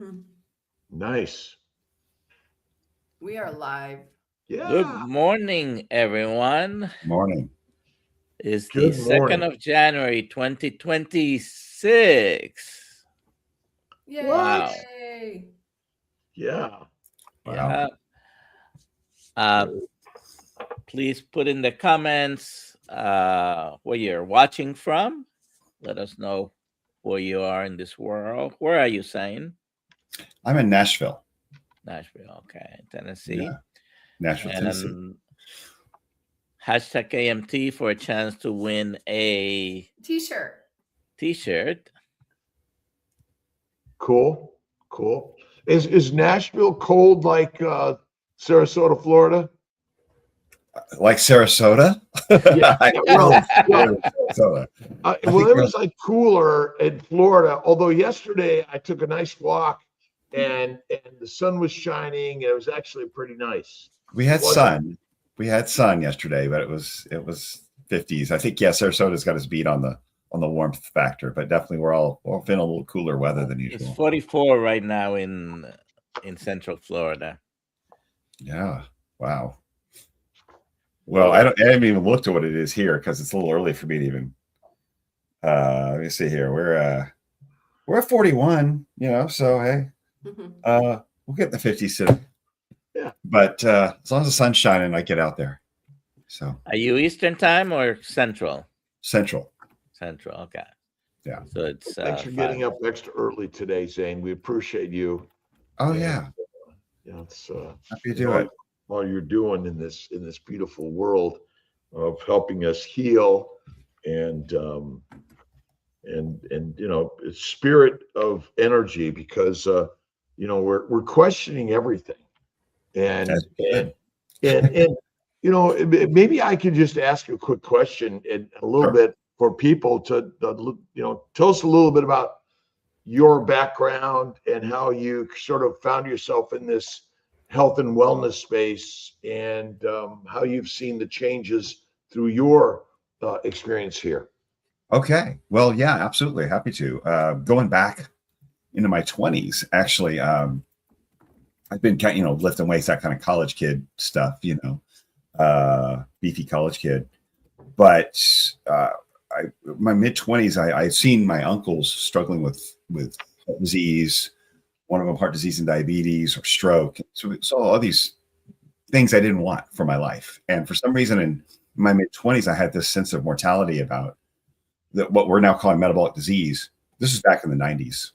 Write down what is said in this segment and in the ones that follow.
Hmm. Nice. We are live. Good Yeah. morning, everyone. Morning. It's the Good 2nd morning. of January, 2026. What? Wow. Yay! Yeah. Yeah. Uh, please put in the comments where you're watching from. Let us know where you are in this world. Where are you, Zane? I'm in Nashville. Nashville, okay, Tennessee. Nashville, Tennessee. And hashtag AMT for a chance to win a T-shirt. t-shirt. Cool. Cool. Is Nashville cold like Sarasota, Florida? Like Sarasota? Yeah. Well, Sarasota. well, it was like cooler in Florida. Although yesterday I took a nice walk and the sun was shining and it was actually pretty nice. We had Wasn't- sun. We had sun yesterday, but it was 50s. I think Sarasota's got us beat on the warmth factor, but definitely we're feeling a little cooler weather than It's usual. 44 right now in Central Florida. Yeah. Wow. Well, I haven't even looked at what it is here because it's a little early for me to even. Let me see here. We're at 41. So hey, we'll get in the 50s soon. Yeah. But as long as the sun's shining, I get out there. So. Are you Eastern time or Central? Central. Central. Okay. Yeah. So it's. Thanks for getting up extra early today, Zane. We appreciate you. Oh yeah. It's happy to do it. All you're doing in this beautiful world of helping us heal and spirit of energy, because we're questioning everything, and maybe I could just ask you a quick question and a little bit for people to tell us a little bit about your background and how you sort of found yourself in this health and wellness space, and how you've seen the changes through your experience here. Okay. Well, yeah, absolutely. Happy to. Going back into my 20s, actually, I've been lifting weights, that kind of college kid stuff, beefy college kid. But my mid 20s, I'd seen my uncles struggling with heart disease, one of them heart disease and diabetes or stroke. So we saw all these things I didn't want for my life. And for some reason in my mid 20s, I had this sense of mortality about what we're now calling metabolic disease. This is back in the 90s.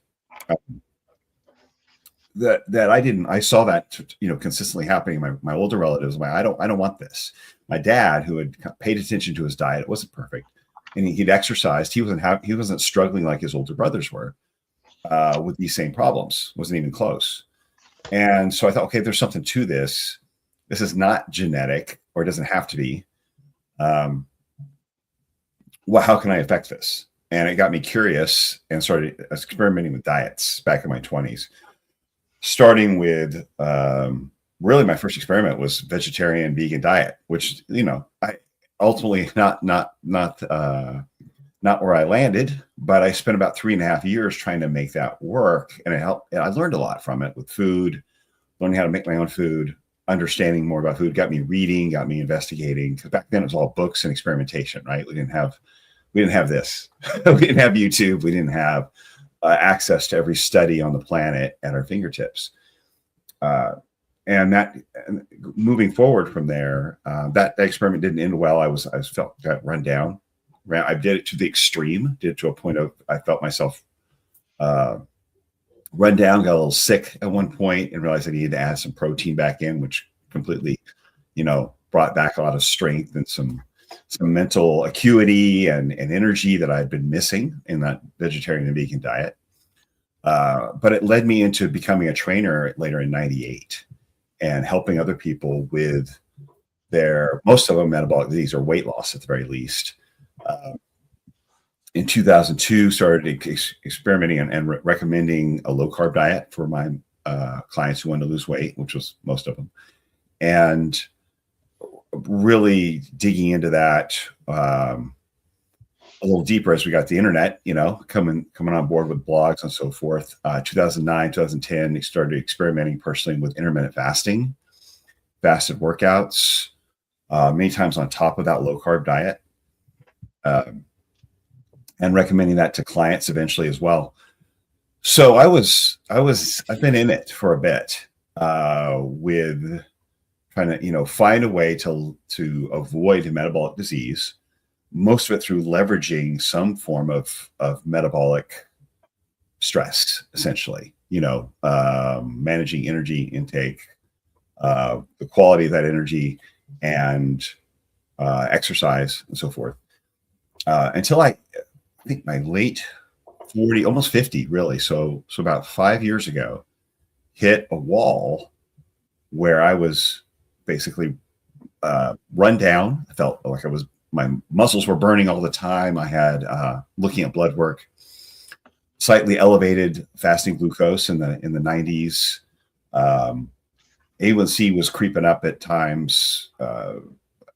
I saw that consistently happening in my older relatives. I don't want this. My dad, who had paid attention to his diet, it wasn't perfect, and he'd exercised. He wasn't struggling like his older brothers were with these same problems. Wasn't even close. And so I thought, okay, there's something to this. This is not genetic, or it doesn't have to be. How can I affect this? And it got me curious and started experimenting with diets back in my 20s. Starting with really my first experiment was vegetarian vegan diet, which I ultimately not where I landed, but I spent about 3.5 years trying to make that work, and it helped. And I learned a lot from it with food, learning how to make my own food, understanding more about food, got me reading, got me investigating. Because back then it was all books and experimentation, right? We didn't have this. We didn't have YouTube. We didn't have access to every study on the planet at our fingertips. And moving forward from there, that experiment didn't end well. I got run down. I did it to the extreme, did it to a point of I felt myself run down, got a little sick at one point, and realized I needed to add some protein back in, which completely, brought back a lot of strength and some mental acuity and energy that I had been missing in that vegetarian and vegan diet. But it led me into becoming a trainer later in '98 and helping other people with most of them metabolic disease or weight loss at the very least. In 2002, started experimenting and recommending a low carb diet for my clients who wanted to lose weight, which was most of them, and really digging into that. a little deeper as we got the internet, coming on board with blogs and so forth. 2009, 2010, I started experimenting personally with intermittent fasting, fasted workouts, many times on top of that low carb diet, and recommending that to clients eventually as well. So I've been in it for a bit, with trying to, find a way to avoid metabolic disease, most of it through leveraging some form of metabolic stress, essentially, managing energy intake, the quality of that energy, and exercise and so forth, until I think my late 40, almost 50, really. So about 5 years ago, hit a wall where I was basically run down. I felt like my muscles were burning all the time. I had, looking at blood work, slightly elevated fasting glucose in the 90s. A1C was creeping up at times,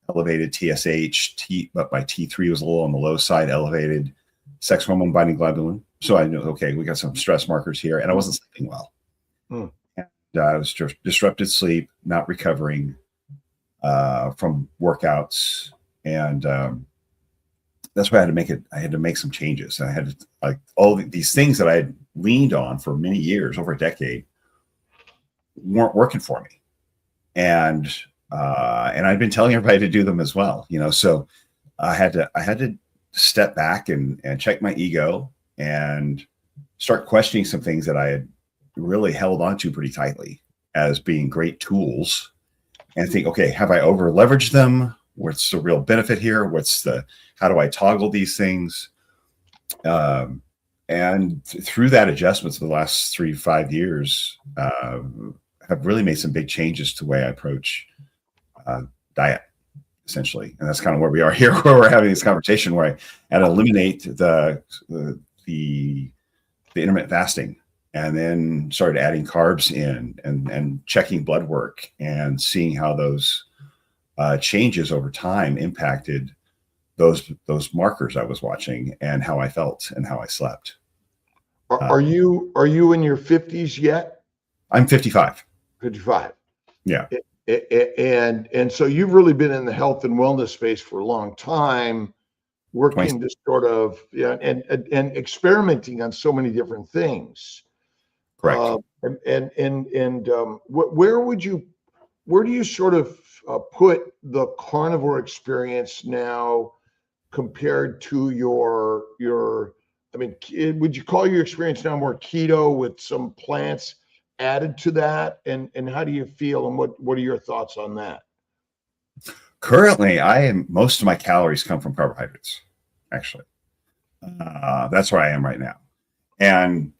elevated TSH, but my T3 was a little on the low side, elevated sex hormone binding globulin. So I knew, okay, we got some stress markers here, and I wasn't sleeping well. And I was just disrupted sleep, not recovering from workouts, and that's why I had to make some changes. I had to, all these things that I had leaned on for many years, over a decade, weren't working for me, and I'd been telling everybody to do them as well. So I had to step back and check my ego and start questioning some things that I had really held on to pretty tightly as being great tools, and think, okay, have I over leveraged them? What's the real benefit here? How do I toggle these things? And through that adjustments of the last 3 to 5 years, have really made some big changes to the way I approach diet, essentially. And that's kind of where we are here, where we're having this conversation, where I had to eliminate the intermittent fasting, and then started adding carbs in, and checking blood work and seeing how those changes over time impacted those markers I was watching, and how I felt and how I slept. Are you in your 50s yet? I'm 55. 55. Yeah. And so you've really been in the health and wellness space for a long time, working to sort of, and experimenting on so many different things. Correct. Where do you sort of put the carnivore experience now compared to your, would you call your experience now more keto with some plants added to that? And how do you feel, and what are your thoughts on that? Currently, most of my calories come from carbohydrates, actually. That's where I am right now. And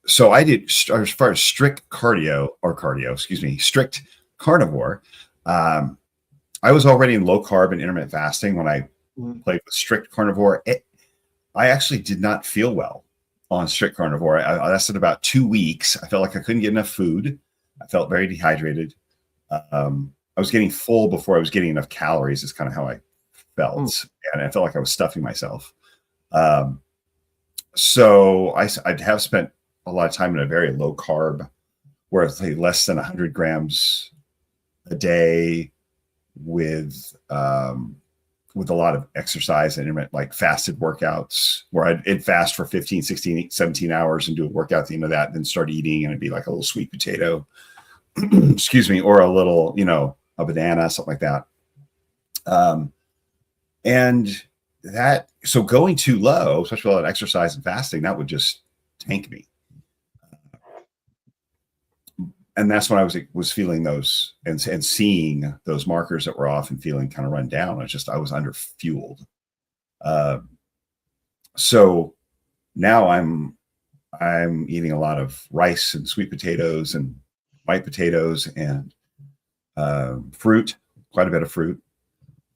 so I did, as far as strict strict carnivore, I was already in low carb and intermittent fasting when I played with strict carnivore. I actually did not feel well on strict carnivore. I lasted about 2 weeks. I felt like I couldn't get enough food. I felt very dehydrated. I was getting full before I was getting enough calories, is kind of how I felt. And I felt like I was stuffing myself. So I have spent a lot of time in a very low carb, where it's like less than 100 grams a day, with a lot of exercise and intermittent, like fasted workouts, where I'd fast for 15, 16, 17 hours and do a workout at the end of that, and then start eating, and it'd be like a little sweet potato, excuse me, or a little, a banana, something like that. And that, so going too low, especially with exercise and fasting, that would just tank me. And that's when I was feeling those and seeing those markers that were off and feeling kind of run down. I was under fueled. So now I'm eating a lot of rice and sweet potatoes and white potatoes and fruit, quite a bit of fruit,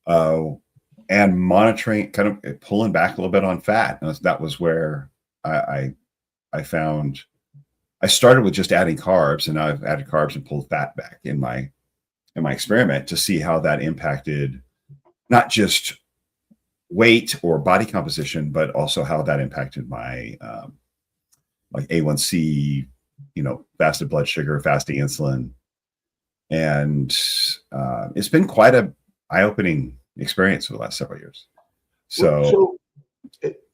and monitoring, kind of pulling back a little bit on fat. And that was where I found. I started with just adding carbs, and now I've added carbs and pulled fat back in my experiment to see how that impacted not just weight or body composition, but also how that impacted my like A1C, fasted blood sugar, fasting insulin. And it's been quite a eye-opening experience for the last several years. So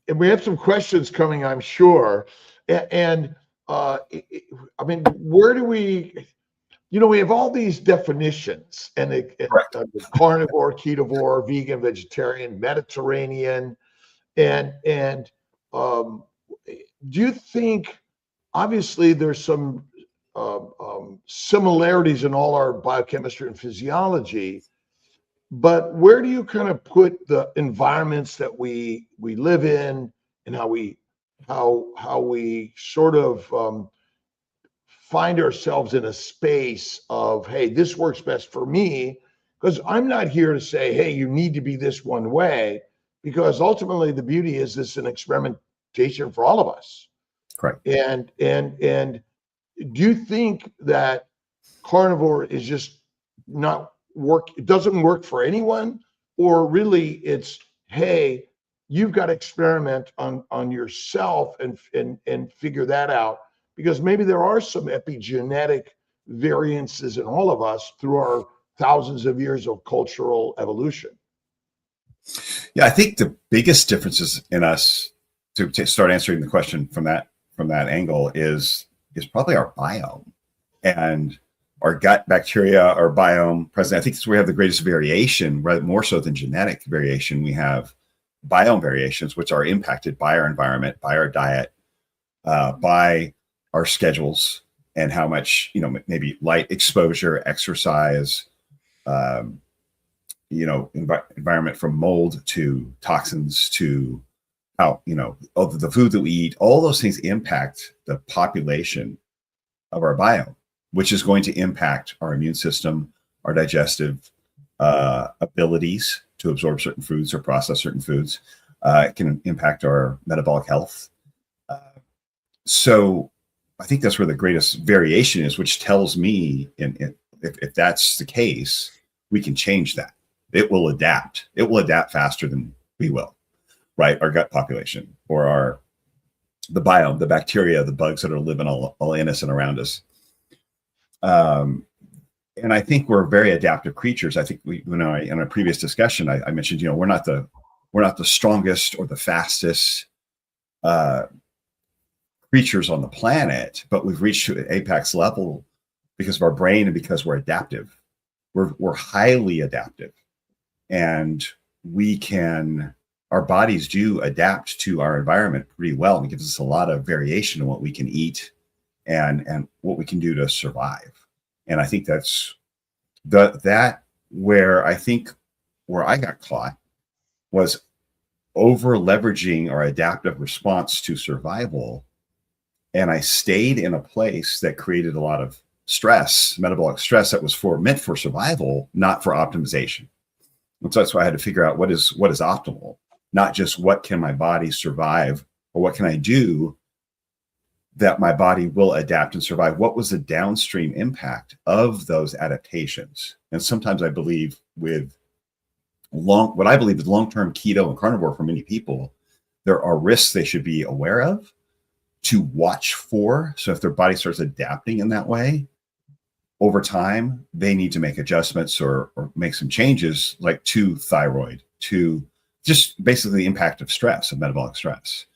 and we have some questions coming, I'm sure. And I mean, where do we have all these definitions, and carnivore, ketovore, vegan, vegetarian, Mediterranean, and do you think, obviously there's some similarities in all our biochemistry and physiology, but where do you kind of put the environments that we live in, and how we sort of find ourselves in a space of, hey, this works best for me? Because I'm not here to say, hey, you need to be this one way, because ultimately the beauty is this is an experimentation for all of us. Correct. And do you think that carnivore is just not work? It doesn't work for anyone, or really it's, hey, you've got to experiment on yourself and figure that out, because maybe there are some epigenetic variances in all of us through our thousands of years of cultural evolution. Yeah, I think the biggest differences in us, to start answering the question from that angle, is probably our biome and our gut bacteria, our biome present. I think that's where we have the greatest variation, rather more so than genetic variation. We have biome variations, which are impacted by our environment, by our diet, by our schedules, and how much, maybe light exposure, exercise, environment, from mold to toxins to how, the food that we eat. All those things impact the population of our biome, which is going to impact our immune system, our digestive abilities to absorb certain foods or process certain foods. It can impact our metabolic health. So I think that's where the greatest variation is, which tells me, if that's the case, we can change that. It will adapt. It will adapt faster than we will, right? Our gut population, or the biome, the bacteria, the bugs that are living all in us and around us. And I think we're very adaptive creatures. I think in a previous discussion, I mentioned, we're not the strongest or the fastest creatures on the planet, but we've reached to an apex level because of our brain and because we're adaptive. We're highly adaptive, and our bodies do adapt to our environment pretty well, and it gives us a lot of variation in what we can eat and what we can do to survive. And I think that's where I got caught was over leveraging our adaptive response to survival. And I stayed in a place that created a lot of stress, metabolic stress, that was meant for survival, not for optimization. And so that's why I had to figure out what is optimal, not just what can my body survive, or what can I do that my body will adapt and survive. What was the downstream impact of those adaptations? And sometimes I believe what I believe is long-term keto and carnivore, for many people, there are risks they should be aware of, to watch for. So if their body starts adapting in that way, over time, they need to make adjustments or make some changes, like to thyroid, to just basically the impact of stress, of metabolic stress,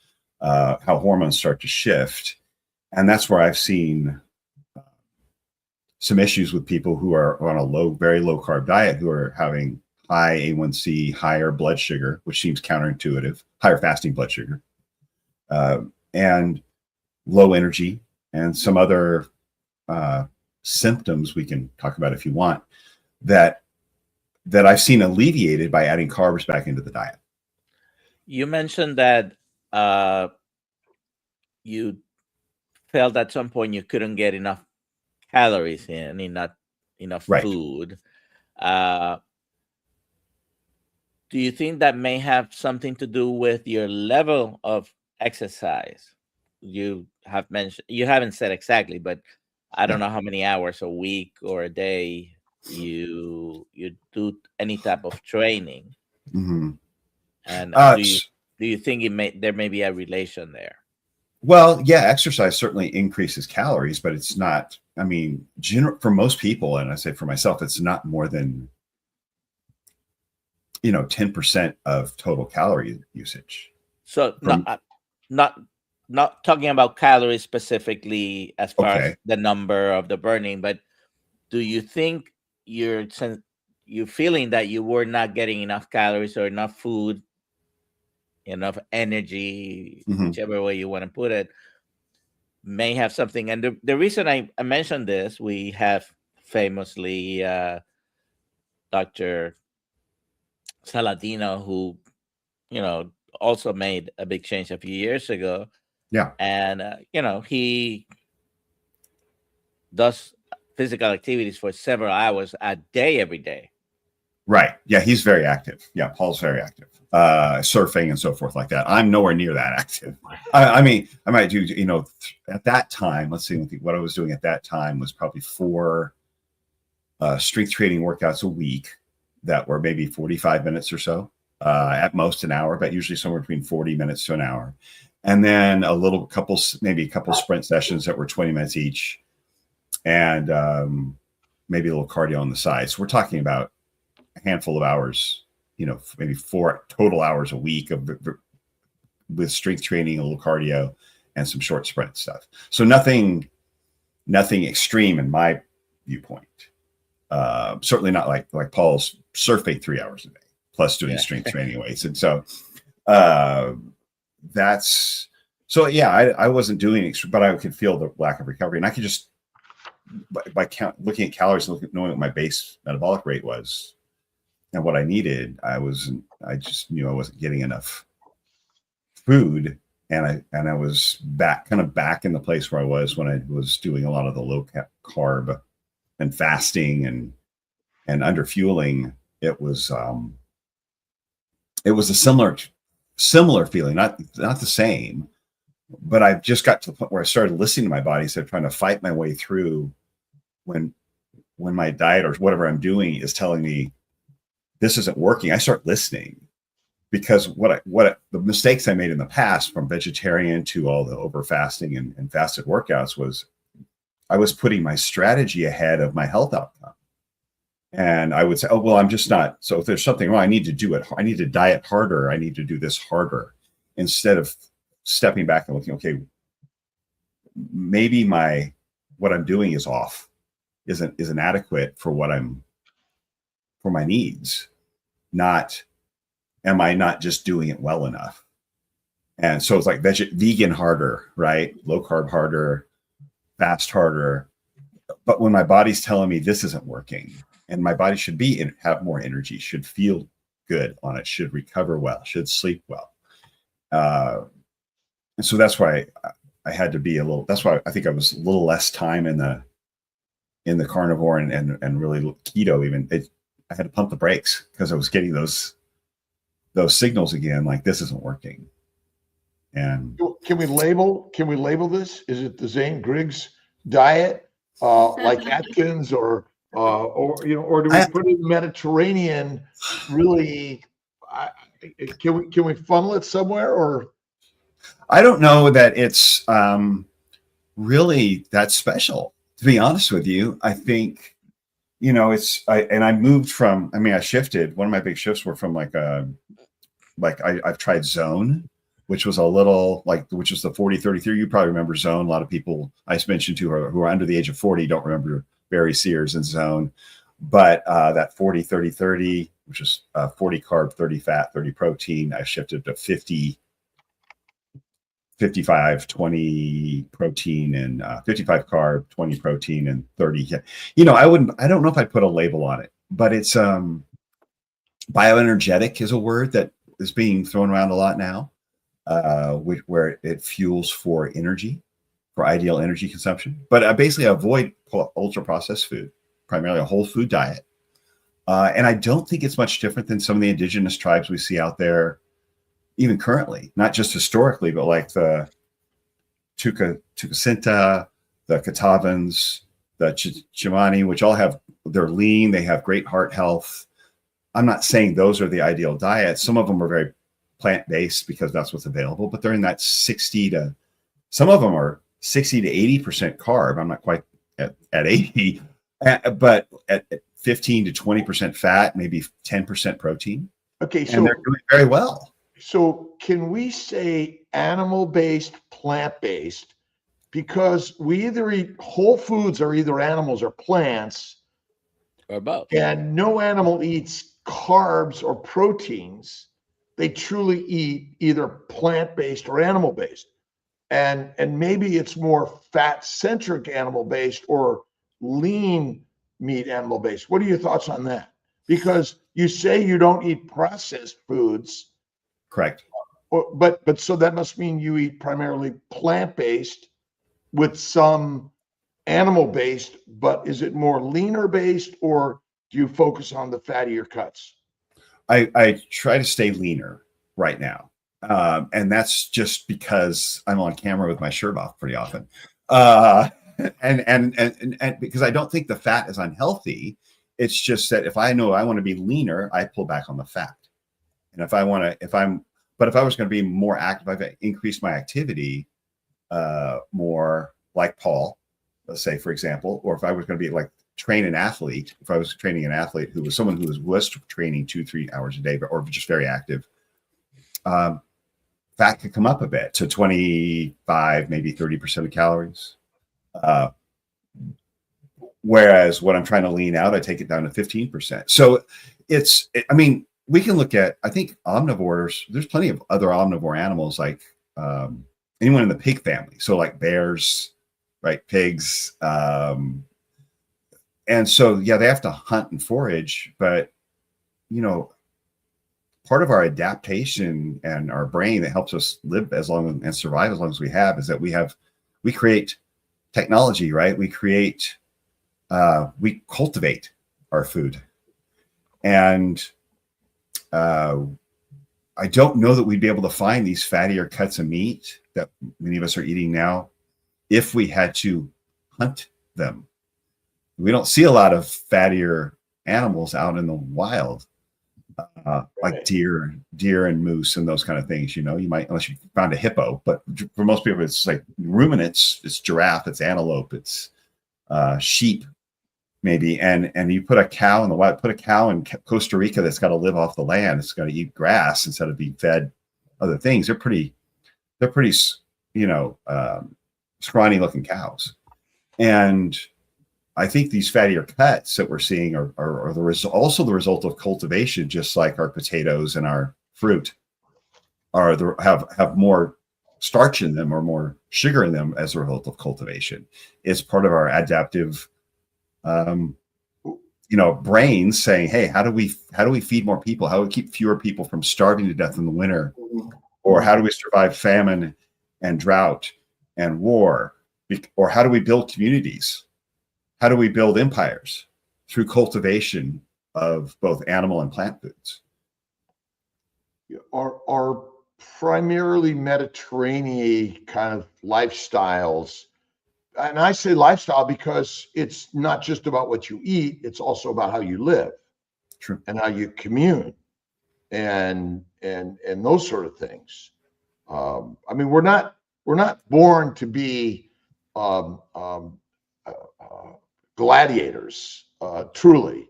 how hormones start to shift. And that's where I've seen some issues with people who are on a very low carb diet, who are having high A1C, higher blood sugar, which seems counterintuitive, higher fasting blood sugar, and low energy, and some other symptoms we can talk about if you want, that I've seen alleviated by adding carbs back into the diet. You mentioned that you felt at some point you couldn't get enough calories in, not enough Right. food. Do you think that may have something to do with your level of exercise? You haven't said exactly, but I don't know how many hours a week or a day you do any type of training. Mm-hmm. And Uh, do you think there may be a relation there? Well, yeah, exercise certainly increases calories, but it's not, I mean, for most people, and I say for myself, it's not more than, 10% of total calorie usage. So not talking about calories specifically as far as Okay. the number of the burning, but do you think you're feeling that you were not getting enough calories or enough food, enough energy, Mhm. whichever way you want to put it, may have something? And the reason I mentioned this, we have famously Dr. Saladino, who also made a big change a few years ago. Yeah. And he does physical activities for several hours a day every day. Right. Yeah, he's very active. Yeah, Paul's very active. Surfing and so forth like that. I'm nowhere near that active. I mean, I might do, at that time, let's see, what I was doing at that time was probably 4 strength training workouts a week that were maybe 45 minutes or so, at most an hour, but usually somewhere between 40 minutes to an hour. And then maybe a couple sprint sessions that were 20 minutes each, and maybe a little cardio on the side. So we're talking about a handful of hours, maybe 4 total hours a week with strength training, a little cardio, and some short sprint stuff. So nothing extreme in my viewpoint. Certainly not like Paul's surfing 3 hours a day, plus doing strength training weights. And so I wasn't doing extra, but I could feel the lack of recovery, and I could just by looking at calories and knowing what my base metabolic rate was and what I needed, I just knew I wasn't getting enough food, and I was back in the place where I was when I was doing a lot of the low carb and fasting and under fueling. It was a similar feeling, not the same, but I just got to the point where I started listening to my body instead of trying to fight my way through when my diet or whatever I'm doing is telling me this isn't working. I start listening, because the mistakes I made in the past, from vegetarian to all the over fasting and fasted workouts, was I was putting my strategy ahead of my health outcome. And I would say, oh, well, I'm just not. So if there's something wrong, I need to do it. I need to diet harder. I need to do this harder, instead of stepping back and looking, okay, maybe what I'm doing is off, isn't adequate for my needs. Am I not just doing it well enough? And so it's like vegan harder, right? Low carb harder, fast harder. But when my body's telling me this isn't working, and my body should have more energy, should feel good on it, should recover well, should sleep well. And so that's why I had to be that's why I think I was a little less time in the carnivore and really keto even. I had to pump the brakes, because I was getting those signals again, like this isn't working. And can we label this? Is it the Zane Griggs diet, like Atkins, or do we put it in Mediterranean? Really, can we funnel it somewhere? Or I don't know that it's really that special, to be honest with you. I think, I moved from, I shifted. One of my big shifts were from I've tried Zone, which was a little which is the 40-30-30. You probably remember Zone. A lot of people I mentioned to who are under the age of 40 don't remember Barry Sears and Zone. But that 40-30-30, which is 40 carb, 30 fat, 30 protein, I shifted to 50, 55, 20 protein, and 55 carb, 20 protein, and 30. I don't know if I'd put a label on it, but it's bioenergetic is a word that is being thrown around a lot now, where it fuels for energy, for ideal energy consumption. But I basically avoid ultra processed food, primarily a whole food diet. And I don't think it's much different than some of the indigenous tribes we see out there, even currently, not just historically, but like the Tucasinta, the Catawbans, the Chimani, which all they're lean, they have great heart health. I'm not saying those are the ideal diets. Some of them are very plant-based because that's what's available, but they're in that some of them are 60 to 80% carb. I'm not quite at 80, but at 15 to 20% fat, maybe 10% protein. Okay, And so they're doing very well. so can we say animal-based, plant-based? Because we either eat whole foods or either animals or plants, Or both. and no animal eats carbs or proteins. They truly eat either plant-based or animal-based. And maybe it's more fat-centric animal-based or lean meat animal-based. What are your thoughts on that? Because you say you don't eat processed foods, Correct. but so that must mean you eat primarily plant-based with some animal-based, but is it more leaner-based, or do you focus on the fattier cuts? I try to stay leaner right now. And that's just because I'm on camera with my shirt off pretty often. And because I don't think the fat is unhealthy. It's just that if I know I want to be leaner, I pull back on the fat. And if I was going to be more active, I've increased my activity more like Paul, let's say, for example, or if I was going to be like train an athlete, if I was training an athlete who was someone who was training 2-3 hours a day, or just very active, fat could come up a bit to 25, maybe 30% of calories. Whereas when I'm trying to lean out, I take it down to 15%. So we can look at, I think omnivores, there's plenty of other omnivore animals like anyone in the pig family. So like bears, right? Pigs. And so, yeah, they have to hunt and forage, but part of our adaptation and our brain that helps us live as long and survive as long as we have is that we create technology, right? We cultivate our food. And I don't know that we'd be able to find these fattier cuts of meat that many of us are eating now if we had to hunt them. We don't see a lot of fattier animals out in the wild, like deer and moose and those kind of things. You might, unless you found a hippo, but for most people, it's like ruminants, it's giraffe, it's antelope, it's sheep, maybe. And you put a cow in the wild, put a cow in Costa Rica that's got to live off the land. It's got to eat grass instead of being fed other things. They're pretty, scrawny looking cows. And I think these fattier cuts that we're seeing are also the result of cultivation, just like our potatoes and our fruit have more starch in them or more sugar in them as a result of cultivation. It's part of our adaptive, brains saying, hey, how do we feed more people? How do we keep fewer people from starving to death in the winter? Or how do we survive famine and drought and war? Or how do we build communities? How do we build empires? Through cultivation of both animal and plant foods. Are primarily Mediterranean kind of lifestyles, and I say lifestyle because it's not just about what you eat, it's also about how you live. True. And how you commune and those sort of things. We're not born to be gladiators, truly.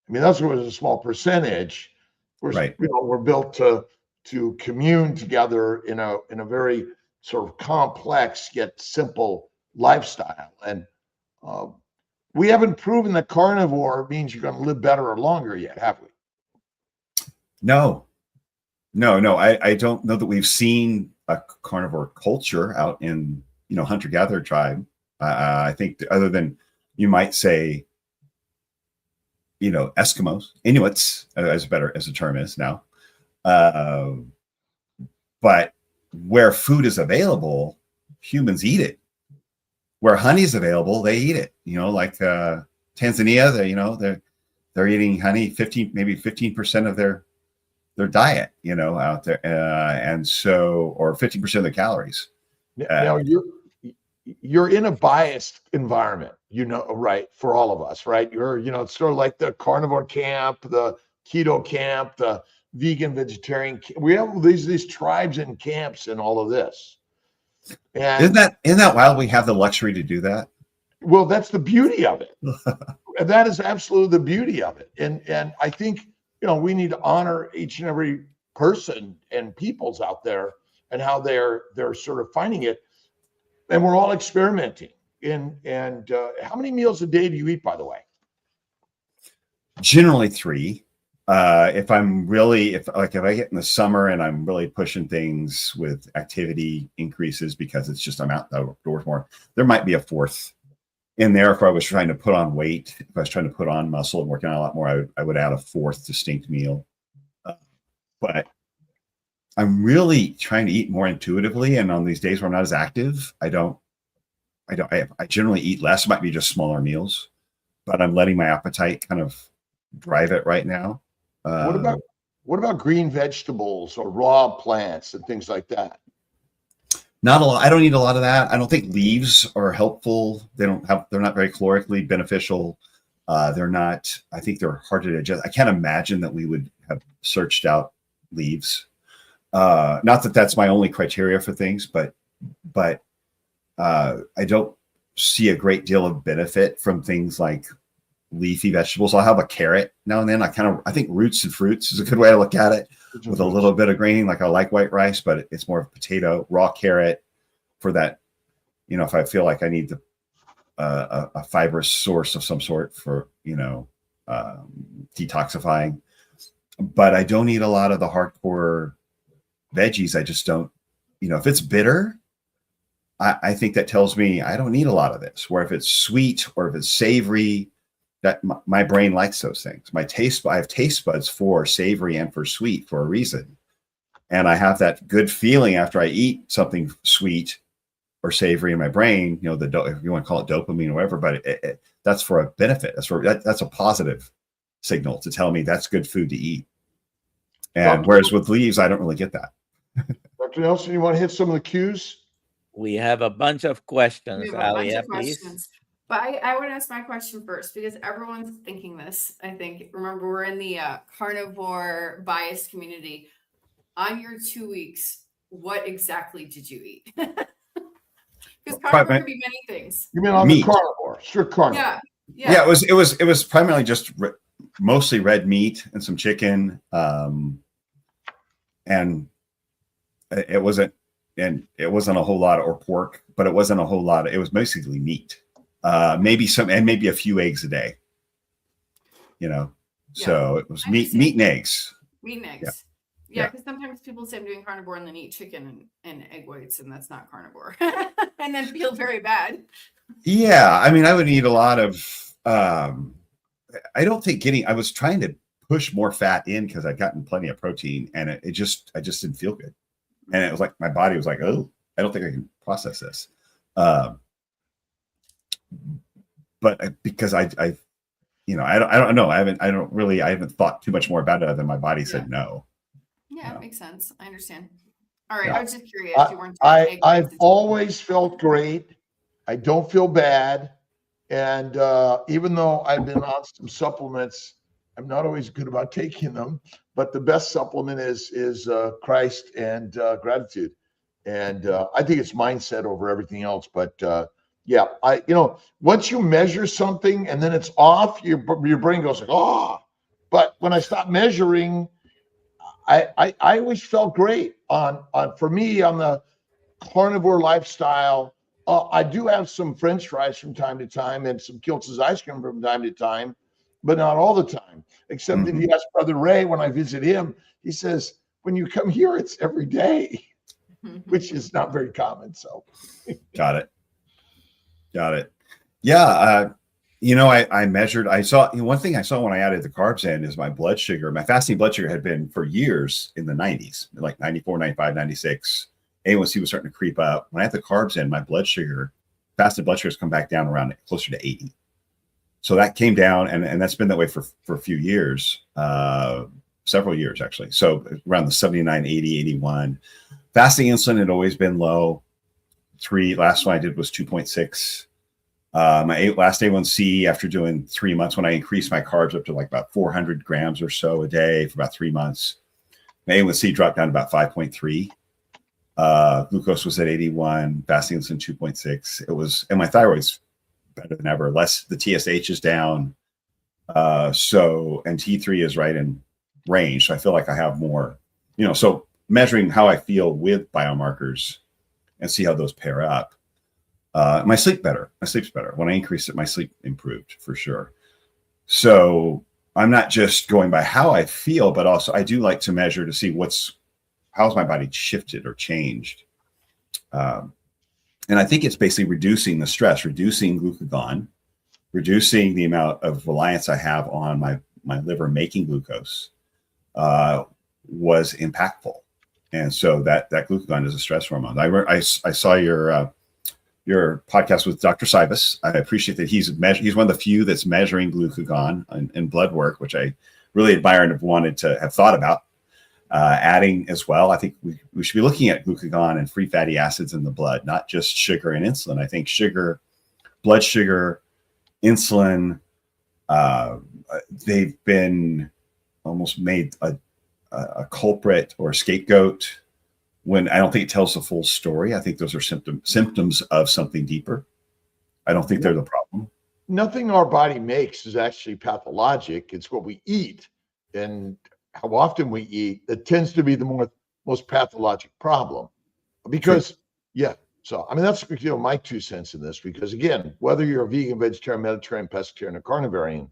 That's what a small percentage. We're built to commune together in a very sort of complex yet simple lifestyle. And we haven't proven that carnivore means you're going to live better or longer yet, have we? No. I don't know that we've seen a carnivore culture out in hunter-gatherer tribe. I think other than you might say, Eskimos, Inuits, as a term is now. But where food is available, humans eat it. Where honey is available, they eat it. Like Tanzania, they're eating honey, 15% of their diet, out there, and so, or 50% of the calories. Now you're in a biased environment, right? For all of us, right? You're, it's sort of like the carnivore camp, the keto camp, the vegan, vegetarian. We have these tribes and camps and all of this. And Isn't that wild? We have the luxury to do that. well, that's the beauty of it. And that is absolutely the beauty of it. And I think, we need to honor each and every person and peoples out there and how they're sort of finding it. And we're all experimenting. And how many meals a day do you eat, by the way? Generally 3. If I get in the summer and I'm really pushing things with activity increases because it's just I'm out the doors more, there might be a 4th in there. If I was trying to put on weight, if I was trying to put on muscle and working out a lot more, I would add a 4th distinct meal. But I'm really trying to eat more intuitively, and on these days where I'm not as active, I generally eat less. It might be just smaller meals, but I'm letting my appetite kind of drive it right now. What about green vegetables or raw plants and things like that? Not a lot. I don't eat a lot of that. I don't think leaves are helpful. They're not very calorically beneficial. I think they're hard to digest. I can't imagine that we would have searched out leaves. Not that that's my only criteria for things, but I don't see a great deal of benefit from things like leafy vegetables. I'll have a carrot now and then. I think roots and fruits is a good way to look at it, with a little bit of green. Like I like white rice, but it's more of a potato. Raw carrot for that. If I feel like I need a fibrous source of some sort for detoxifying. But I don't eat a lot of the hardcore veggies. I just don't. If it's bitter, I think that tells me I don't need a lot of this. Where if it's sweet or if it's savory, that my brain likes those things. I have taste buds for savory and for sweet for a reason. And I have that good feeling after I eat something sweet or savory in my brain, if you want to call it dopamine or whatever, but that's for a benefit. That's a positive signal to tell me that's good food to eat. And whereas with leaves, I don't really get that. Dr. Nelson, you want to hit some of the cues? We have a bunch of questions, We have a bunch Alia, of questions. But I want to ask my question first because everyone's thinking this. I think, remember, we're in the carnivore bias community. On your 2 weeks, what exactly did you eat? Because carnivore can be many things. You mean on meat. The carnivore, strict carnivore? Yeah. It was primarily just mostly red meat and some chicken, and it wasn't a whole lot, or pork, but it wasn't a whole lot. It was basically meat. Maybe a few eggs a day, so it was meat and eggs. Meat and eggs. Yeah, because sometimes people say I'm doing carnivore and then eat chicken and egg whites, and that's not carnivore, and then feel very bad. Yeah, I mean, I would eat a lot of. I don't think I was trying to push more fat in because I'd gotten plenty of protein, and I just didn't feel good, and it was like my body was like, oh, I don't think I can process this. But because I don't know. I haven't thought too much more about it other than my body said no. Yeah, it makes sense. I understand. All right. I was just curious. I've always felt great. I don't feel bad. And even though I've been on some supplements, I'm not always good about taking them. But the best supplement is Christ and gratitude. And I think it's mindset over everything else. But once you measure something and then it's off, your brain goes like, oh. But when I stopped measuring, I always felt great for me on the carnivore lifestyle. I do have some French fries from time to time and some Kiltz's ice cream from time to time, but not all the time. Except if you ask Brother Ray, when I visit him, he says, when you come here, it's every day, which is not very common. So Got it. Yeah. I measured, one thing I saw when I added the carbs in is my blood sugar. My fasting blood sugar had been for years in the 90s, like 94, 95, 96. A1C was starting to creep up. When I had the carbs in, my fasted blood sugar has come back down around closer to 80. So that came down, and that's been that way for a few years, several years actually. So around the 79, 80, 81. Fasting insulin had always been low. Last one I did was 2.6. My last A1C after doing 3 months, when I increased my carbs up to like about 400 grams or so a day for about 3 months, My A1C dropped down to about 5.3. Glucose was at 81, fasting insulin 2.6. It was, and my thyroid's better than ever. Less, the TSH is down. And T3 is right in range. So I feel like I have more, so measuring how I feel with biomarkers and see how those pair up. My sleep's better. When I increased it, my sleep improved for sure. So I'm not just going by how I feel, but also I do like to measure to see how's my body shifted or changed. And I think it's basically reducing the stress, reducing glucagon, reducing the amount of reliance I have on my liver making glucose was impactful. And so that glucagon is a stress hormone. I saw your podcast with Dr. Cybus. I appreciate that he's one of the few that's measuring glucagon in blood work, which I really admire and have wanted to have thought about adding as well. I think we should be looking at glucagon and free fatty acids in the blood, not just sugar and insulin. I think sugar, blood sugar, insulin, they've been almost made a culprit or a scapegoat when I don't think it tells the full story. I think those are symptoms of something deeper. I don't think they're the problem. Nothing our body makes is actually pathologic. It's what we eat and how often we eat that tends to be the most pathologic problem. Because, so I mean, that's my 2 cents in this, because again, whether you're a vegan, vegetarian, Mediterranean, pescatarian, or carnivarian,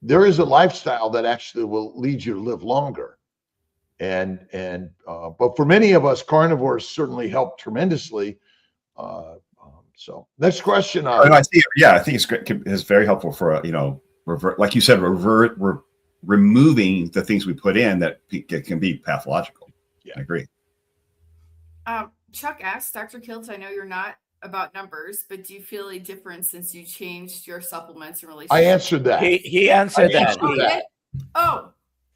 there is a lifestyle that actually will lead you to live longer. But for many of us, carnivores certainly help tremendously. So next question. I think it's great. It's very helpful for, like you said, removing the things we put in that can be pathological. Yeah, I agree. Chuck asked, Dr. Kiltz, I know you're not about numbers, but do you feel a difference since you changed your supplements in relation? I answered that. He answered that. Oh,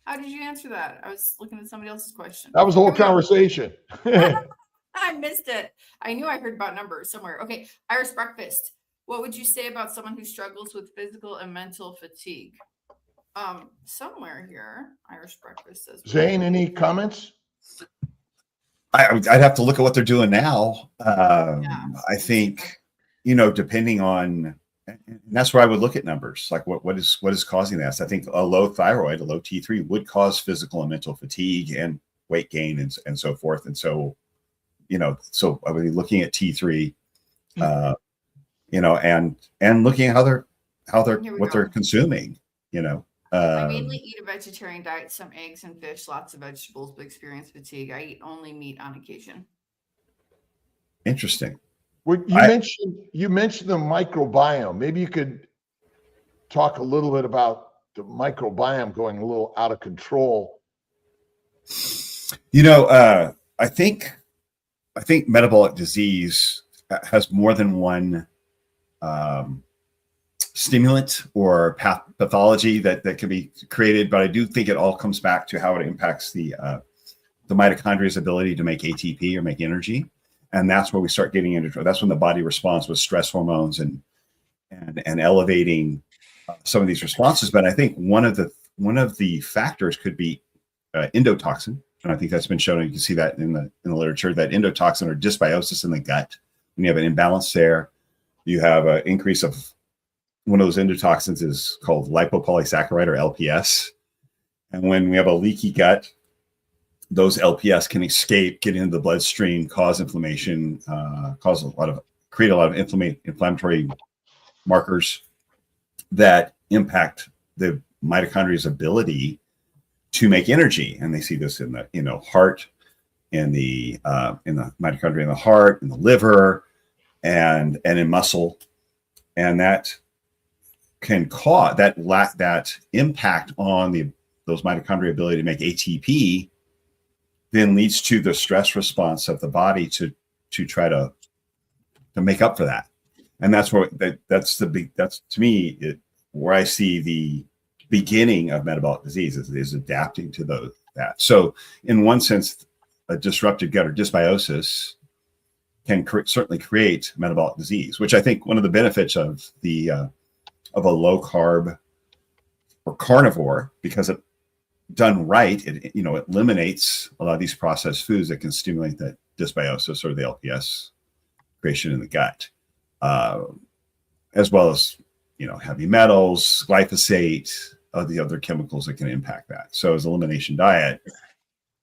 how did you answer that? I was looking at somebody else's question. That was the whole conversation. I missed it. I knew I heard about numbers somewhere. Okay, Irish breakfast. What would you say about someone who struggles with physical and mental fatigue? Somewhere here, Irish breakfast says. Zane, any comments? I'd have to look at what they're doing now. I think, depending on, and that's where I would look at numbers, like what is causing that. I think a low thyroid, a low T3 would cause physical and mental fatigue and weight gain and so forth. And so, so I would be looking at T3, and looking at what they're consuming, I mainly eat a vegetarian diet, some eggs and fish, lots of vegetables, but experience fatigue. I eat only meat on occasion. Interesting. Well, you mentioned the microbiome. Maybe you could talk a little bit about the microbiome going a little out of control. I think metabolic disease has more than one stimulant or pathology that can be created, but I do think it all comes back to how it impacts the mitochondria's ability to make ATP or make energy, and that's where we start getting into. That's when the body responds with stress hormones and elevating some of these responses. But I think one of the factors could be endotoxin, and I think that's been shown. You can see that in the literature that endotoxin or dysbiosis in the gut. When you have an imbalance there, you have an increase of one of those endotoxins is called lipopolysaccharide or LPS. And when we have a leaky gut, those LPS can escape, get into the bloodstream, cause inflammation, create a lot of inflammatory markers that impact the mitochondria's ability to make energy. And they see this in the heart, in the mitochondria in the heart, in the liver, and in muscle. And that can cause that impact on those mitochondria ability to make ATP, then leads to the stress response of the body to try to make up for that. And that's where that's to me where I see the beginning of metabolic disease is adapting to that. So in one sense, a disrupted gut or dysbiosis can certainly create metabolic disease, which I think one of the benefits of a low carb or carnivore, because done right, it eliminates a lot of these processed foods that can stimulate that dysbiosis or the LPS creation in the gut, as well as heavy metals, glyphosate, the other chemicals that can impact that. So as elimination diet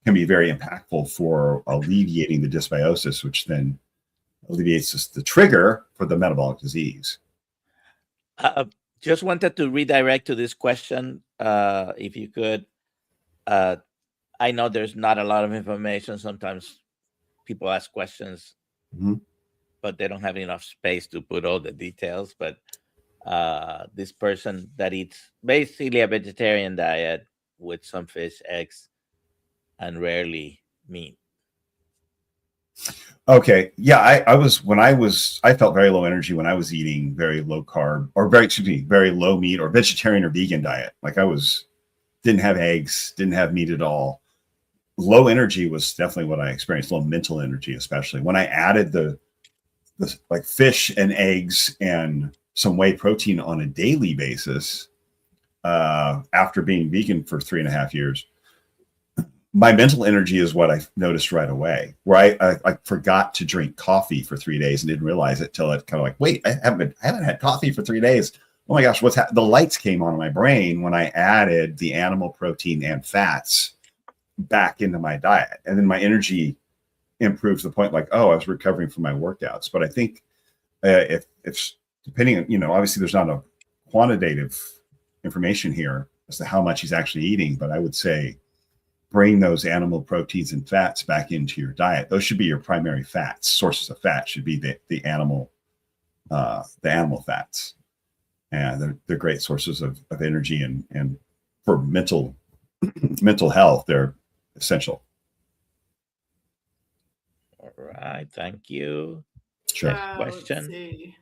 can be very impactful for alleviating the dysbiosis, which then alleviates the trigger for the metabolic disease. Just wanted to redirect to this question, if you could. I know there's not a lot of information. Sometimes people ask questions, but they don't have enough space to put all the details. But this person that eats basically a vegetarian diet with some fish, eggs, and rarely meat. Okay. Yeah. I felt very low energy when I was eating very low carb or very low meat or vegetarian or vegan diet. Like didn't have eggs, didn't have meat at all. Low energy was definitely what I experienced. Low mental energy, especially when I added the like fish and eggs and some whey protein on a daily basis, after being vegan for 3.5 years. My mental energy is what I noticed right away, where I forgot to drink coffee for 3 days and didn't realize it till it kind of like, wait, I haven't had coffee for 3 days. Oh my gosh, the lights came on in my brain when I added the animal protein and fats back into my diet. And then my energy improved to the point like, oh, I was recovering from my workouts. But I think if depending on, obviously there's not a quantitative information here as to how much he's actually eating, but I would say bring those animal proteins and fats back into your diet. Those should be your primary fats. Sources of fat should be the animal fats, and they're great sources of energy and for mental health. They're essential. All right, thank you. Sure. Question. Let's see.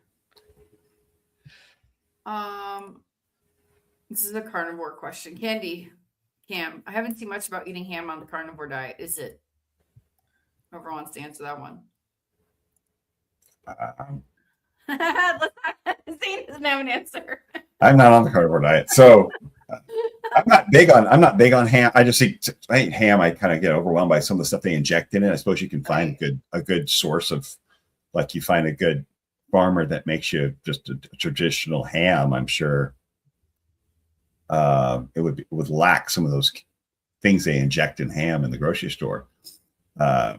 This is a carnivore question. Cam, I haven't seen much about eating ham on the carnivore diet. Is it? Whoever wants to answer that one. Zane doesn't have an answer. I'm not on the carnivore diet, so I'm not big on ham. I eat ham. I kind of get overwhelmed by some of the stuff they inject in it. I suppose you can find a good source of, like, you find a good farmer that makes you just a traditional ham. I'm sure it would lack some of those things they inject in ham in the grocery store. I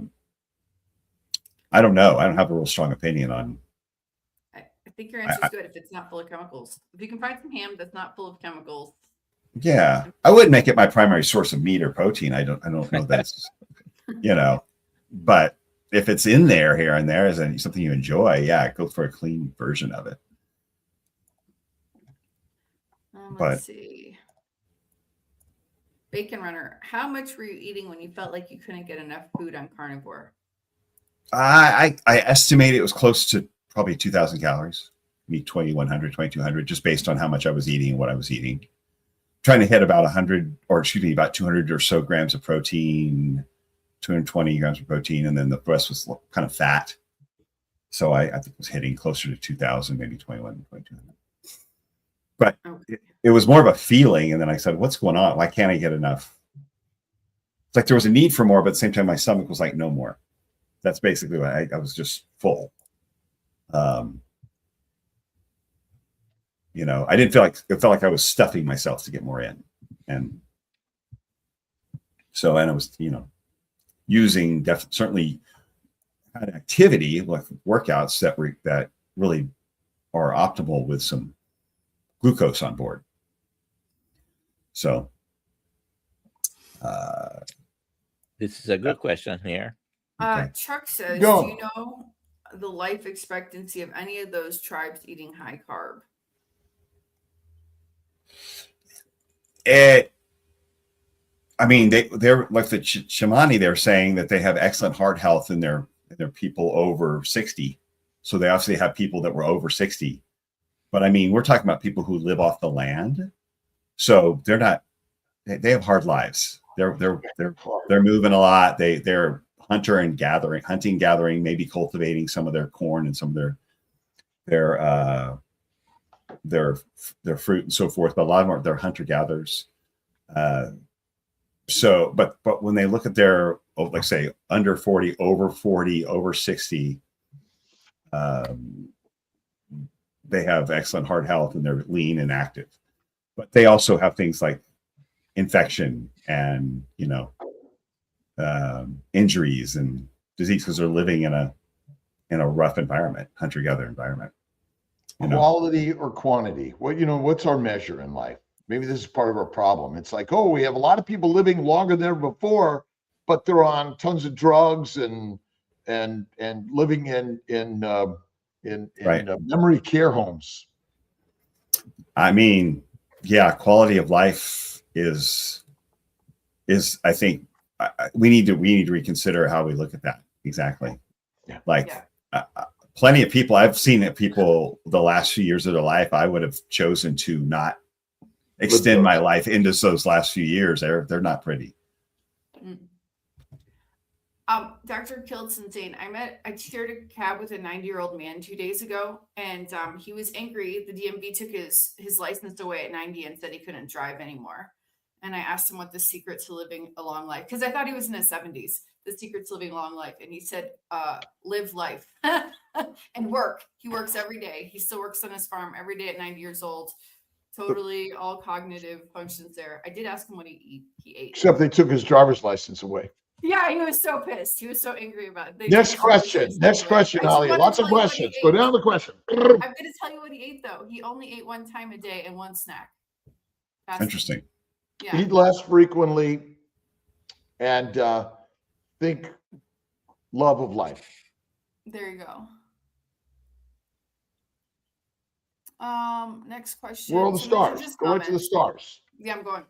don't know. I don't have a real strong opinion on. I think your answer is good if it's not full of chemicals. If you can find some ham that's not full of chemicals. Yeah, I wouldn't make it my primary source of meat or protein. I don't know that's, but if it's in there here and there as something you enjoy, yeah, go for a clean version of it. Let's see. Bacon Runner, how much were you eating when you felt like you couldn't get enough food on carnivore? I estimate it was close to probably 2,000 calories, maybe 2,100, 2,200, just based on how much I was eating and what I was eating. Trying to hit about about 200 or so grams of protein, 220 grams of protein, and then the rest was kind of fat. So I think it was hitting closer to 2,000, maybe 2,100, 2,200. But it was more of a feeling. And then I said, what's going on? Why can't I get enough? It's like there was a need for more, but at the same time, my stomach was like, no more. That's basically what I was just full. I didn't feel like it felt like I was stuffing myself to get more in. And I was, using certainly had activity like workouts that really are optimal with some glucose on board. So this is a good question here. Okay. Chuck says, Go. do you know the life expectancy of any of those tribes eating high carb? They're like the Shamani. They're saying that they have excellent heart health in their people over 60. So they obviously have people that were over 60. But we're talking about people who live off the land. So they're not. They have hard lives. They're moving a lot. They're hunting, gathering, maybe cultivating some of their corn and some of their fruit and so forth. But a lot of them they're hunter gatherers. So, but when they look at their, like say, under 40, over 60, they have excellent heart health and they're lean and active. But they also have things like infection and, injuries and disease because they're living in a rough environment, hunter-gatherer environment. Quality or quantity? What's our measure in life? Maybe this is part of our problem. It's like, we have a lot of people living longer than before, but they're on tons of drugs and living in memory care homes. I mean, yeah, quality of life is I think we need to reconsider how we look at that. Exactly. Yeah. Plenty of people I've seen it. People the last few years of their life, I would have chosen to not extend my life into those last few years. They're not pretty. Dr. Kiltz and Zane, I shared a cab with a 90-year-old man 2 days ago, and he was angry. The DMV took his license away at 90 and said he couldn't drive anymore. And I asked him what the secret to living a long life, because I thought he was in his 70s, the secret to living a long life. And he said, live life and work. He works every day. He still works on his farm every day at 90 years old. Totally all cognitive functions there. I did ask him what he ate. Except they took his driver's license away. Yeah, he was so pissed. He was so angry about it. Next question, Holly. Lots of questions. Go down the question. I'm going to tell you what he ate, though. He only ate one time a day and one snack. Interesting. Yeah. Eat less frequently and think love of life. There you go. Next question. Where are the stars? Go right to the stars. Yeah, I'm going.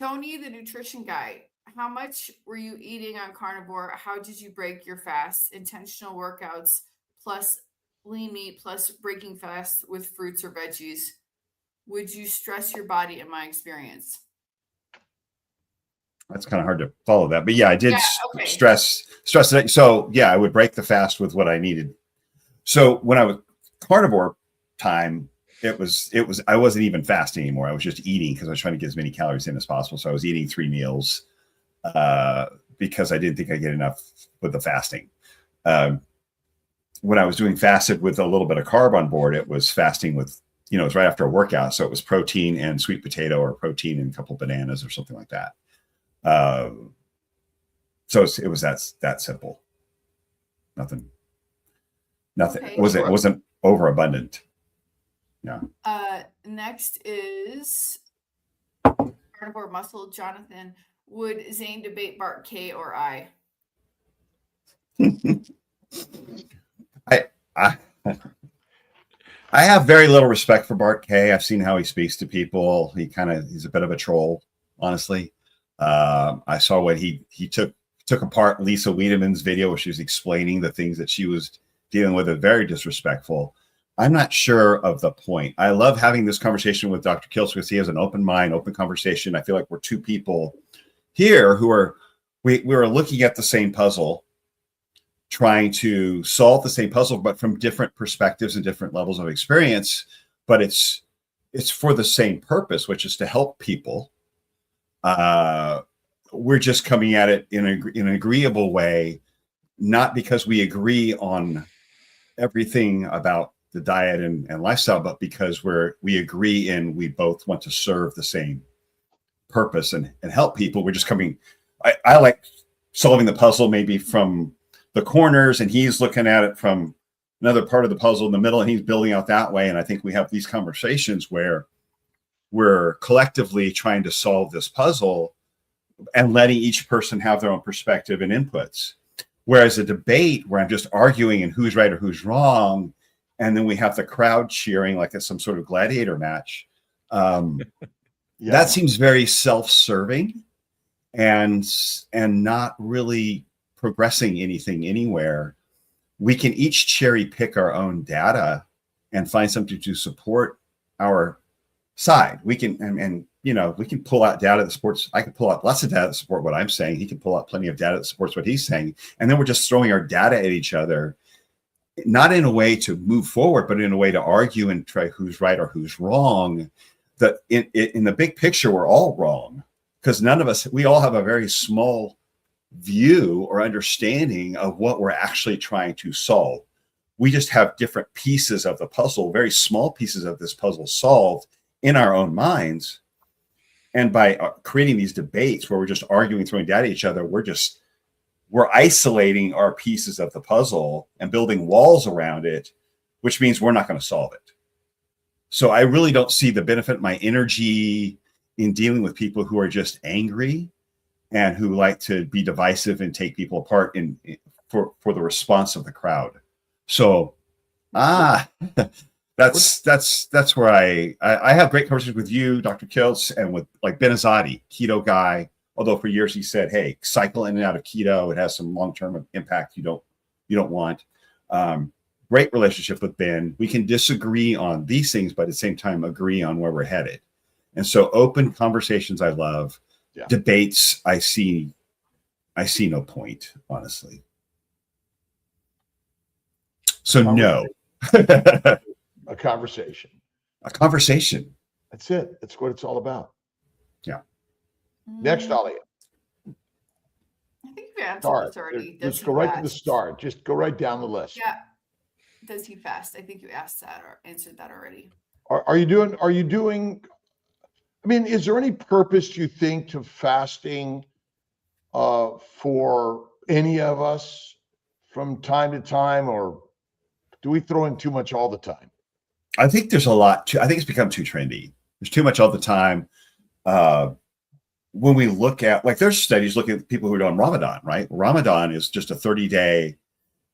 Tony, the nutrition guy. How much were you eating on carnivore? How did you break your fast? Intentional workouts plus lean meat plus breaking fast with fruits or veggies. Would you stress your body in my experience? That's kind of hard to follow that, but yeah, I did stress it. So yeah, I would break the fast with what I needed. So when I was carnivore time, it was I wasn't even fasting anymore. I was just eating because I was trying to get as many calories in as possible. So I was eating 3 meals because I didn't think I'd get enough with the fasting. When I was doing fasted with a little bit of carb on board, it was fasting with, it was right after a workout. So it was protein and sweet potato or protein and a couple of bananas or something like that. So it was that simple. Nothing. Okay. It wasn't overabundant. Yeah. Next is carnivore muscle. Jonathan, would Zane debate Bart K or I? I have very little respect for Bart K. I've seen how he speaks to people. He's a bit of a troll, honestly. I saw what he took apart Lisa Wiedemann's video where she was explaining the things that she was dealing with. Very disrespectful. I'm not sure of the point. I love having this conversation with Dr. Kiltz because he has an open mind, open conversation. I feel like we're two people here who are looking at the same puzzle, trying to solve the same puzzle, but from different perspectives and different levels of experience. But it's for the same purpose, which is to help people. We're just coming at it in an agreeable way, not because we agree on everything about the diet and lifestyle, but because we agree and we both want to serve the same purpose and help people. We're just coming. I like solving the puzzle maybe from the corners, and he's looking at it from another part of the puzzle in the middle, and he's building out that way. And I think we have these conversations where we're collectively trying to solve this puzzle and letting each person have their own perspective and inputs. Whereas a debate where I'm just arguing and who's right or who's wrong, and then we have the crowd cheering like it's some sort of gladiator match. That seems very self-serving and not really progressing anything anywhere. We can each cherry pick our own data and find something to support our side. We can, we can pull out data that supports, I can pull out lots of data that support what I'm saying. He can pull out plenty of data that supports what he's saying. And then we're just throwing our data at each other, not in a way to move forward, but in a way to argue and try who's right or who's wrong. That in the big picture, we're all wrong. because none of us, we all have a very small view or understanding of what we're actually trying to solve. We just have different pieces of the puzzle, very small pieces of this puzzle solved in our own minds. And by creating these debates where we're just arguing, throwing data at each other, we're isolating our pieces of the puzzle and building walls around it, which means we're not going to solve it. So I really don't see the benefit, my energy in dealing with people who are just angry and who like to be divisive and take people apart for the response of the crowd. So, that's where I have great conversations with you, Dr. Kiltz, and with like Ben Azadi, keto guy. Although for years he said, "Hey, cycle in and out of keto. It has some long-term impact you don't want." Great relationship with Ben. We can disagree on these things, but at the same time agree on where we're headed. And so, open conversations I love. Yeah. Debates I see no point, honestly. So no. A conversation. A conversation. That's it. That's what it's all about. Yeah. Next, Ollie. I think we answered this already. Let's go right to the start. Just go right down the list. Yeah. Does he fast? I think you asked that or answered that already. Are you doing, I mean, is there any purpose, you think, to fasting for any of us from time to time, or do we throw in too much all the time? I think there's a lot. I think it's become too trendy. There's too much all the time. When we look at, like, there's studies looking at people who are doing Ramadan, right? Ramadan is just a 30-day,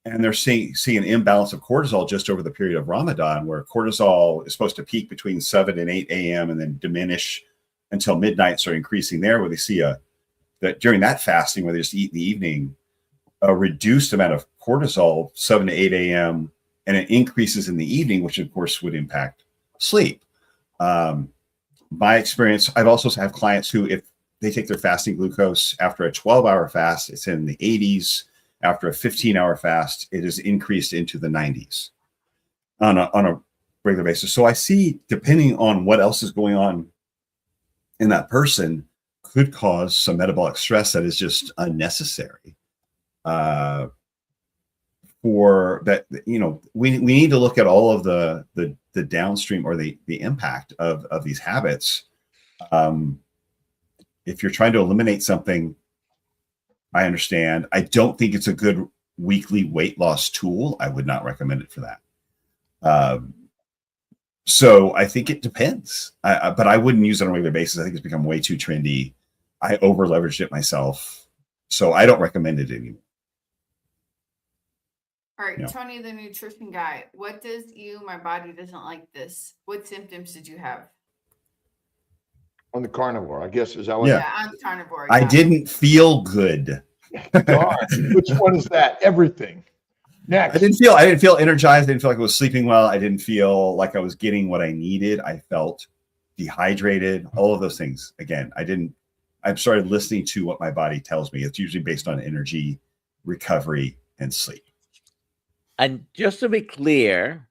and they're seeing an imbalance of cortisol just over the period of Ramadan, where cortisol is supposed to peak between 7 and 8 a.m. and then diminish until midnight, so increasing there, where they see that during that fasting, where they just eat in the evening, a reduced amount of cortisol, 7 to 8 a.m., and it increases in the evening, which of course would impact sleep. My experience, I've also have clients who, if they take their fasting glucose after a 12-hour fast, it's in the 80s. After a 15-hour fast, it is increased into the 90s on a regular basis. So I see, depending on what else is going on in that person, could cause some metabolic stress that is just unnecessary. For that, we need to look at all of the downstream or the impact of these habits. If you're trying to eliminate something, I understand. I don't think it's a good weekly weight loss tool. I would not recommend it for that. So I think it depends, but I wouldn't use it on a regular basis. I think it's become way too trendy. I over leveraged it myself, so I don't recommend it anymore. All right, Tony, the nutrition guy. What does my body doesn't like this? What symptoms did you have? On the carnivore, I guess, is that what? Yeah, on the carnivore. I didn't feel good. God, which one is that? Everything. Next. I didn't feel energized. I didn't feel like I was sleeping well. I didn't feel like I was getting what I needed. I felt dehydrated. All of those things. Again, I started listening to what my body tells me. It's usually based on energy, recovery, and sleep. And just to be clear,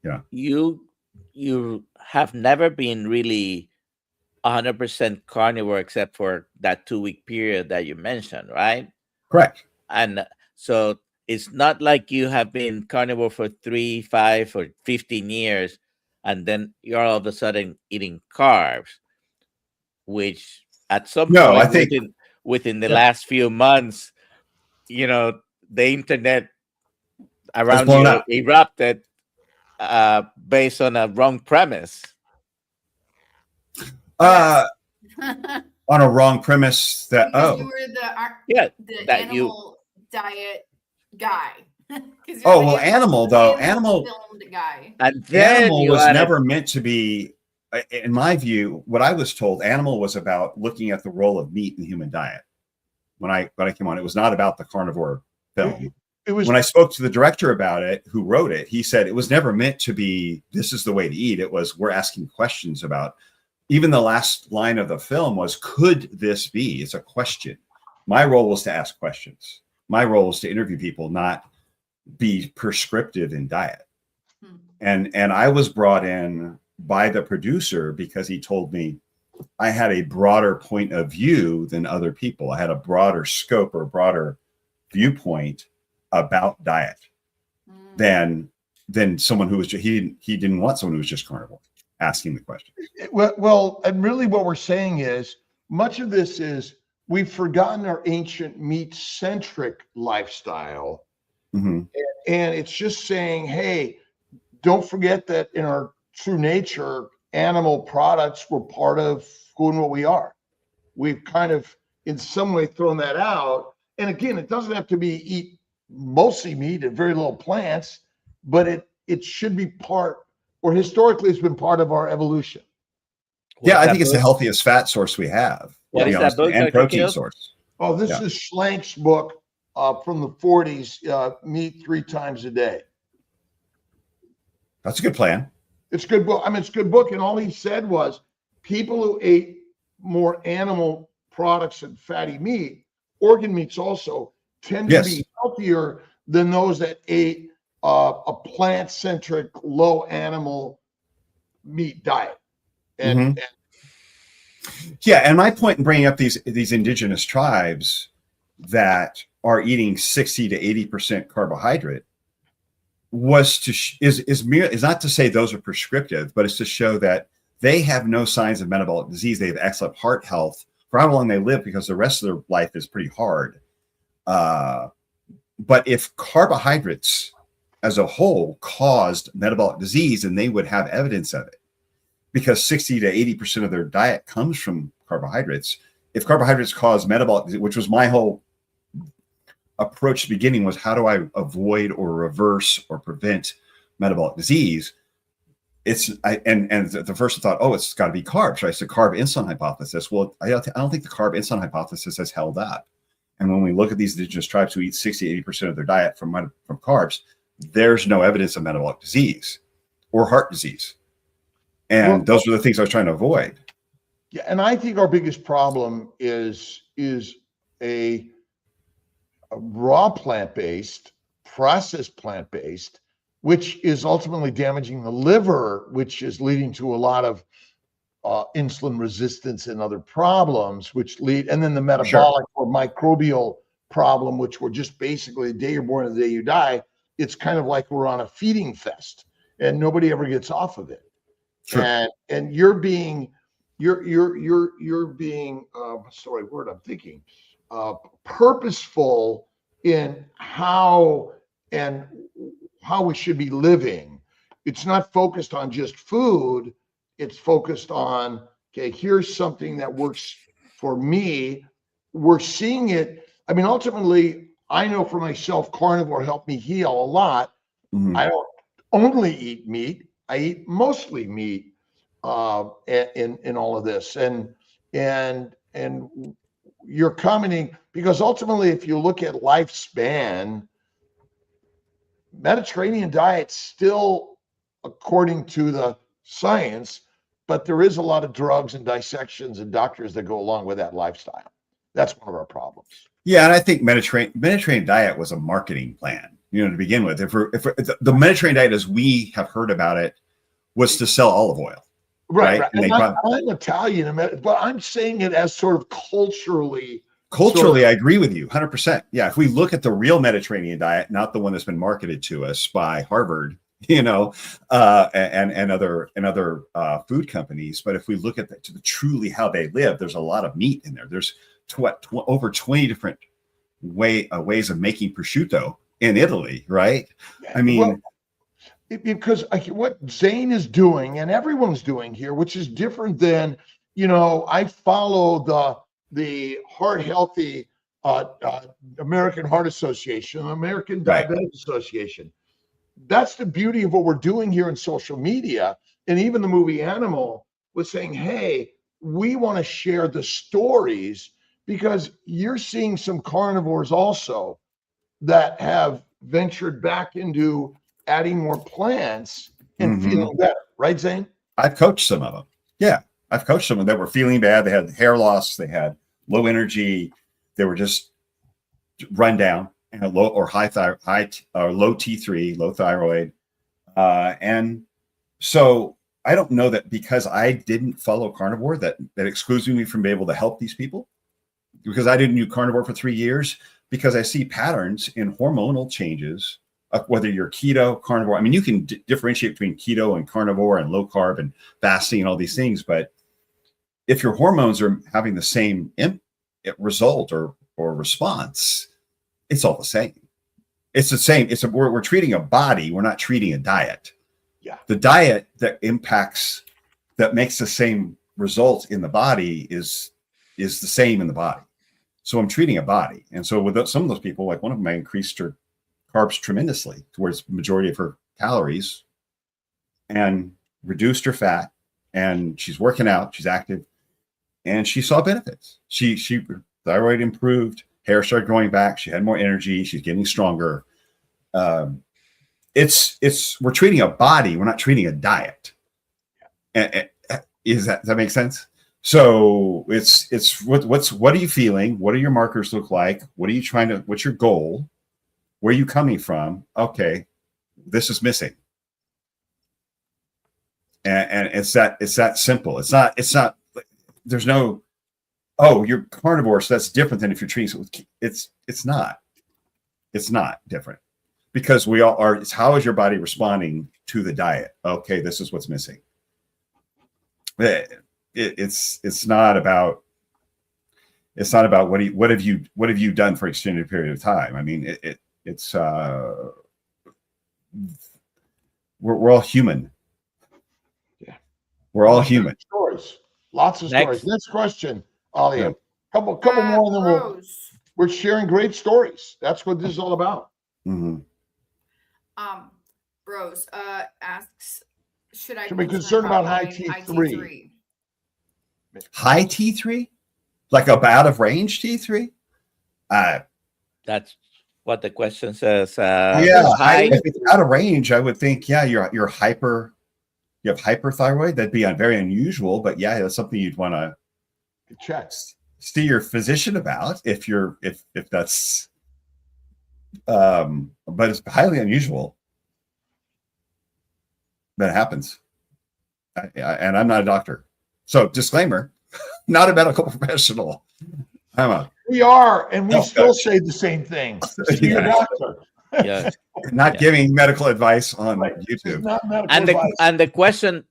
yeah, you have never been really 100% carnivore except for that 2-week period that you mentioned, right? Correct. And so it's not like you have been carnivore for 3, 5, or 15 years, and then you're all of a sudden eating carbs, which at some point I think within the last few months, the internet around you erupted based on a wrong premise. On a wrong premise that you were the animal diet guy. Animal guy. And then animal was never meant to be, in my view, what I was told, animal was about looking at the role of meat in the human diet. When I came on, it was not about the carnivore film. It was when I spoke to the director about it, who wrote it, he said it was never meant to be, this is the way to eat. It was, we're asking questions about, even the last line of the film was, could this be? It's a question. My role was to ask questions. My role was to interview people, not be prescriptive in diet. And I was brought in by the producer because he told me I had a broader point of view than other people. I had a broader scope or broader viewpoint about diet than someone who was he didn't want someone who was just carnivore asking the question. Well, and really what we're saying is much of this is we've forgotten our ancient meat-centric lifestyle. Mm-hmm. And it's just saying, hey, don't forget that in our true nature, animal products were part of who and what we are. We've kind of, in some way, thrown that out. And again, it doesn't have to be eat mostly meat and very little plants, but it should be part, or historically it's been part of our evolution. Yeah, I think it's the healthiest fat source we have. What is that book, and Dr. protein Kiltz? source. Oh, this is Schlank's book from the 40s, Meat 3 Times a Day. That's a good plan. It's a good book. I mean, it's a good book. And all he said was people who ate more animal products and fatty meat, organ meats also, tend to be healthier than those that ate a plant-centric, low animal meat diet. And, and my point in bringing up these indigenous tribes that are eating 60 to 80% carbohydrate was is not to say those are prescriptive, but it's to show that they have no signs of metabolic disease. They have excellent heart health for how long they live, because the rest of their life is pretty hard. But if carbohydrates as a whole caused metabolic disease, then they would have evidence of it, because 60 to 80% of their diet comes from carbohydrates. If carbohydrates cause metabolic disease, which was my whole approach at the beginning, was how do I avoid or reverse or prevent metabolic disease? The first thought, it's got to be carbs. So I said carb insulin hypothesis. Well, I don't think the carb insulin hypothesis has held up. And when we look at these indigenous tribes who eat 60, 80% of their diet from carbs, there's no evidence of metabolic disease or heart disease. And those are the things I was trying to avoid. Yeah, and I think our biggest problem is a raw plant-based, processed plant-based, which is ultimately damaging the liver, which is leading to a lot of insulin resistance and other problems, which lead, and then the metabolic or microbial problem, which we're just basically the day you're born and the day you die. It's kind of like we're on a feeding fest, and nobody ever gets off of it. Sure. And you're being what's the right word I'm thinking? Purposeful in how we should be living. It's not focused on just food. It's focused on, okay, here's something that works for me. We're seeing it. I mean, ultimately, I know for myself, carnivore helped me heal a lot. Mm-hmm. I don't only eat meat. I eat mostly meat in all of this. And you're commenting, because ultimately, if you look at lifespan, Mediterranean diet still, according to the science, but there is a lot of drugs and dissections and doctors that go along with that lifestyle. That's one of our problems. Yeah, and I think Mediterranean diet was a marketing plan, to begin with. If the Mediterranean diet, as we have heard about it, was to sell olive oil. Right. And I'm Italian, but I'm saying it as sort of culturally. Culturally, I agree with you 100%. Yeah. If we look at the real Mediterranean diet, not the one that's been marketed to us by Harvard, and other food companies, but if we look at truly how they live, there's a lot of meat in there. There's over 20 different ways of making prosciutto in Italy, right? I mean, because what Zane is doing and everyone's doing here, which is different than, I follow the heart healthy American Heart Association, American Diabetes Association. That's the beauty of what we're doing here in social media. And even the movie Animal was saying, hey, we want to share the stories, because you're seeing some carnivores also that have ventured back into adding more plants and feeling better. Right, Zane? I've coached some of them. Yeah. I've coached some of them that were feeling bad. They had hair loss. They had low energy. They were just run down. And low or low T3, low thyroid. And so I don't know that because I didn't follow carnivore that excludes me from being able to help these people, because I didn't do carnivore for 3 years, because I see patterns in hormonal changes of whether you're keto, carnivore. I mean, you can differentiate between keto and carnivore and low carb and fasting and all these things. But if your hormones are having the same result or response, it's all the same. It's the same. We're treating a body. We're not treating a diet. Yeah. The diet that makes the same results in the body is the same in the body. So I'm treating a body. And so with some of those people, like one of them, I increased her carbs tremendously towards the majority of her calories and reduced her fat. And she's working out, she's active, and she saw benefits. She thyroid improved, hair started growing back, she had more energy, she's getting stronger. We're treating a body, we're not treating a diet. Does that make sense? So what are you feeling? What do your markers look like? What's your goal? Where are you coming from? Okay, this is missing. And it's that simple. It's not, there's no, oh, you're carnivore, so that's different than if you're treating it with, it's not different, because we all are. It's how is your body responding to the diet? Okay, this is what's missing. It's not about what have you done for an extended period of time. I mean, we're all human. Yeah, we're all human. Stories, lots of stories. Next question, Alia. Yeah. Couple more, and then Rose. we're sharing great stories. That's what this is all about. Mm-hmm. Rose asks, should I be concerned about high following T3? High T3, like a out of range T3. That's what the question says. If it's out of range, I would think, yeah, you're you have hyperthyroid. That'd be very unusual, but yeah, that's something you'd want to check. See your physician about if that's, but it's highly unusual that it happens. And I'm not a doctor. So disclaimer, not a medical professional. We are, and we still say the same thing. See your doctor. Yeah. Not giving medical advice on YouTube. And the question,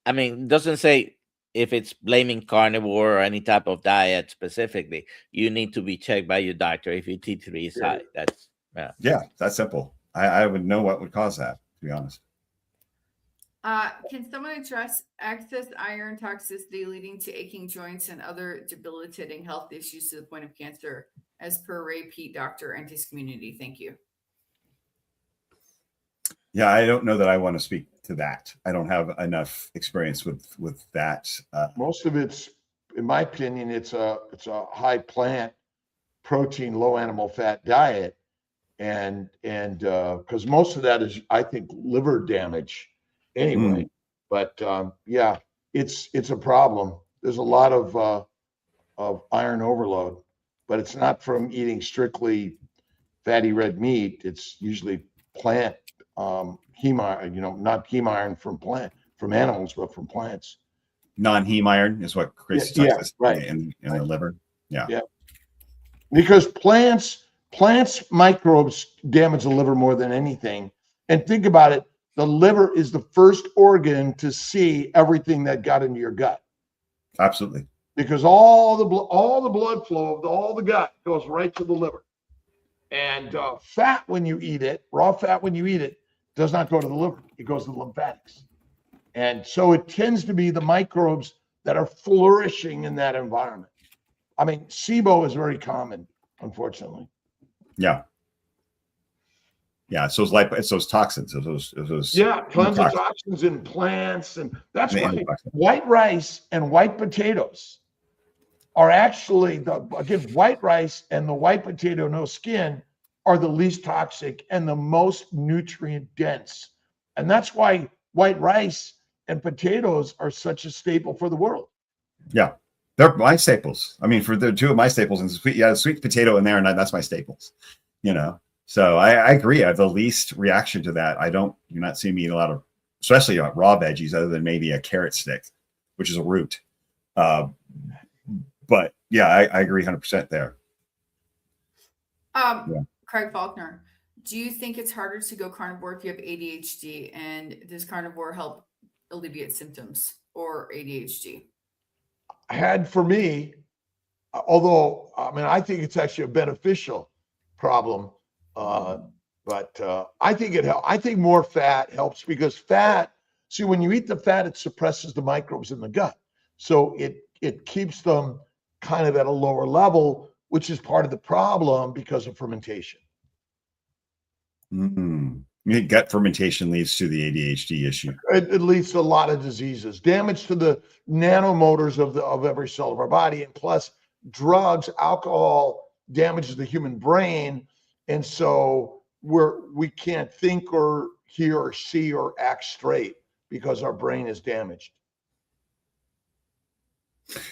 I mean, doesn't say if it's blaming carnivore or any type of diet specifically. You need to be checked by your doctor if your T3 is high. That's simple. I would know what would cause that, to be honest. Can someone address excess iron toxicity leading to aching joints and other debilitating health issues to the point of cancer, as per Ray Pete, doctor and his community? Thank you. Yeah, I don't know that I want to speak to that. I don't have enough experience with that. Most of it's, in my opinion, it's a high plant protein, low animal fat diet, and because most of that is, I think, liver damage. Anyway, but it's a problem. There's a lot of iron overload, but it's not from eating strictly fatty red meat. It's usually plant heme iron, not heme iron from animals, but from plants. Non-heme iron is what creates toxicity in the liver. Yeah. Because plants microbes damage the liver more than anything. And think about it. The liver is the first organ to see everything that got into your gut. Absolutely. Because all the blood flow of all the gut goes right to the liver. And fat, when you eat it, raw fat, when you eat it, does not go to the liver. It goes to the lymphatics. And so it tends to be the microbes that are flourishing in that environment. I mean, SIBO is very common, unfortunately. Yeah. Yeah, so it's those toxins, those tons of toxins in plants, and that's why white rice and white potatoes are actually white rice and the white potato, no skin, are the least toxic and the most nutrient dense, and that's why white rice and potatoes are such a staple for the world. Yeah, they're my staples. I mean, for the two of my staples, and sweet potato in there, and that's my staples. So I agree. I have the least reaction to that. You're not seeing me eat a lot of especially raw veggies, other than maybe a carrot stick, which is a root. But yeah, I agree 100% there. Craig Faulkner, do you think it's harder to go carnivore if you have ADHD? And does carnivore help alleviate symptoms or ADHD? For me, although I think it's actually a beneficial problem, but I think I think more fat helps, because fat. See, when you eat the fat, it suppresses the microbes in the gut, so it keeps them kind of at a lower level, which is part of the problem because of fermentation. Gut fermentation leads to the ADHD issue. It leads to a lot of diseases, damage to the nanomotors of every cell of our body, and plus drugs, alcohol damages the human brain, and so we can't think or hear or see or act straight because our brain is damaged.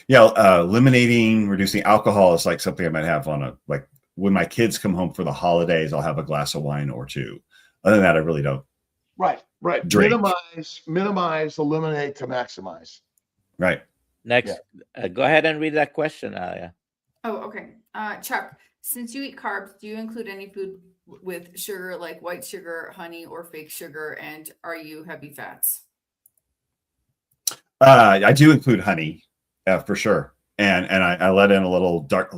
Yeah, eliminating, reducing alcohol is like something I might have on like when my kids come home for the holidays, I'll have a glass of wine or two. Other than that, I really don't. Right. Drink. Minimize, eliminate to maximize. Right. Next, go ahead and read that question, Alia. Oh, okay. Chuck, since you eat carbs, do you include any food with sugar like white sugar, honey, or fake sugar? And are you heavy fats? I do include honey, for sure. And I let in a little dark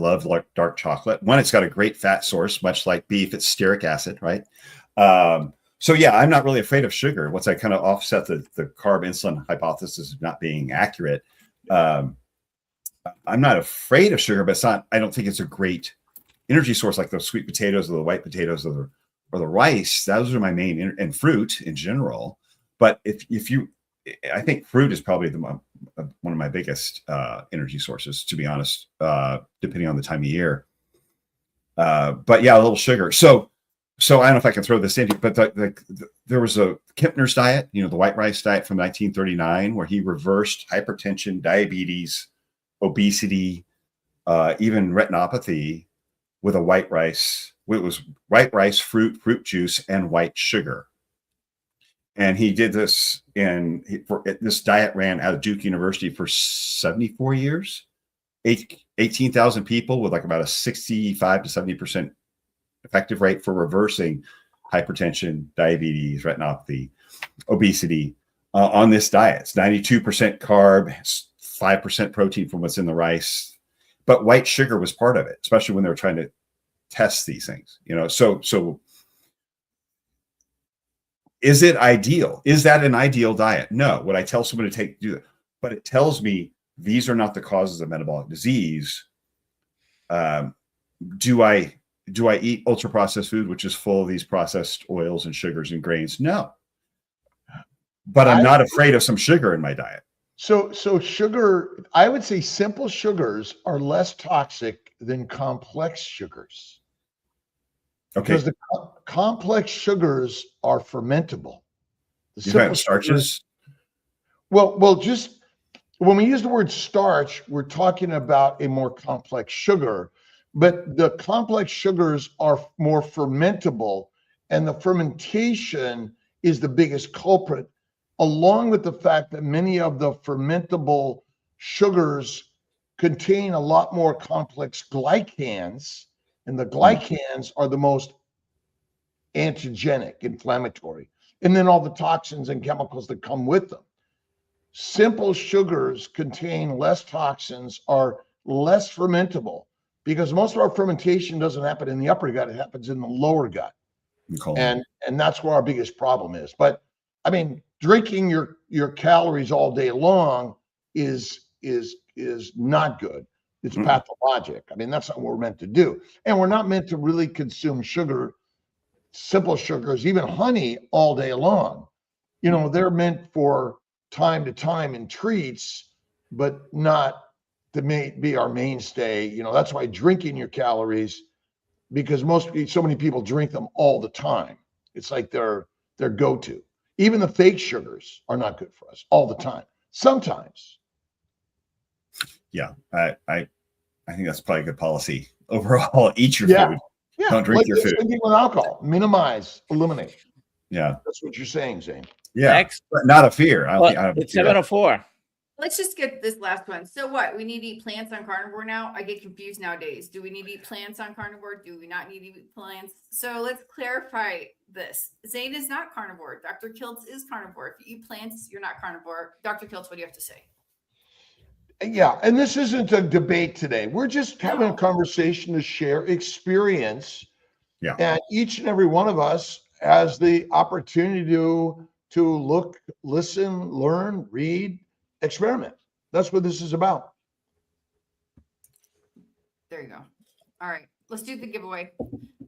chocolate. One, it's got a great fat source, much like beef. It's stearic acid, right? So yeah, I'm not really afraid of sugar. Once I kind of offset the carb insulin hypothesis of not being accurate, I'm not afraid of sugar, but it's not. I don't think it's a great energy source like those sweet potatoes or the white potatoes or the rice. Those are my main, and fruit in general. But if you, I think fruit is probably one of my biggest energy sources, to be honest, depending on the time of year. But yeah, a little sugar. So I don't know if I can throw this in, but there was a Kempner's diet, the white rice diet from 1939, where he reversed hypertension, diabetes, obesity, even retinopathy with a white rice. It was white rice, fruit juice, and white sugar. And he did this this diet ran out of Duke University for 74 years, 18,000 people with like about a 65 to 70% effective rate for reversing hypertension, diabetes, retinopathy, obesity on this diet. It's 92% carb, 5% protein from what's in the rice, but white sugar was part of it, especially when they were trying to test these things. So is it ideal? Is that an ideal diet? No. Would I tell someone to do that? But it tells me these are not the causes of metabolic disease. Do I eat ultra processed food, which is full of these processed oils and sugars and grains? No. But I'm not afraid of some sugar in my diet. So sugar, I would say simple sugars are less toxic than complex sugars. Okay. Because the complex sugars are fermentable. The simple starches? Well, just when we use the word starch, we're talking about a more complex sugar, but the complex sugars are more fermentable, and the fermentation is the biggest culprit, along with the fact that many of the fermentable sugars contain a lot more complex glycans, and the glycans are the most antigenic, inflammatory, and then all the toxins and chemicals that come with them. Simple sugars contain less toxins, are less fermentable, because most of our fermentation doesn't happen in the upper gut, it happens in the lower gut. And that's where our biggest problem is. But I mean, drinking your calories all day long is not good. It's pathologic. I mean, that's not what we're meant to do. And we're not meant to really consume sugar, simple sugars, even honey all day long. They're meant for time to time in treats, but not to be our mainstay. That's why drinking your calories, because so many people drink them all the time. It's like their go-to. Even the fake sugars are not good for us all the time. Sometimes. Yeah, I think that's probably a good policy overall. Eat your food. Yeah. Don't drink your food. Drinking with alcohol. Minimize, eliminate. Yeah. That's what you're saying, Zane. Yeah. Next. But not a fear. I don't think It's 7:04. Let's just get this last one. So what? We need to eat plants on carnivore now? I get confused nowadays. Do we need to eat plants on carnivore? Do we not need to eat plants? So let's clarify this. Zane is not carnivore. Dr. Kiltz is carnivore. If you eat plants, you're not carnivore. Dr. Kiltz, what do you have to say? Yeah, and this isn't a debate today. We're just having a conversation to share experience. Yeah. And each and every one of us has the opportunity to look, listen, learn, read, experiment. That's what this is about. There you go. All right, let's do the giveaway. Oh,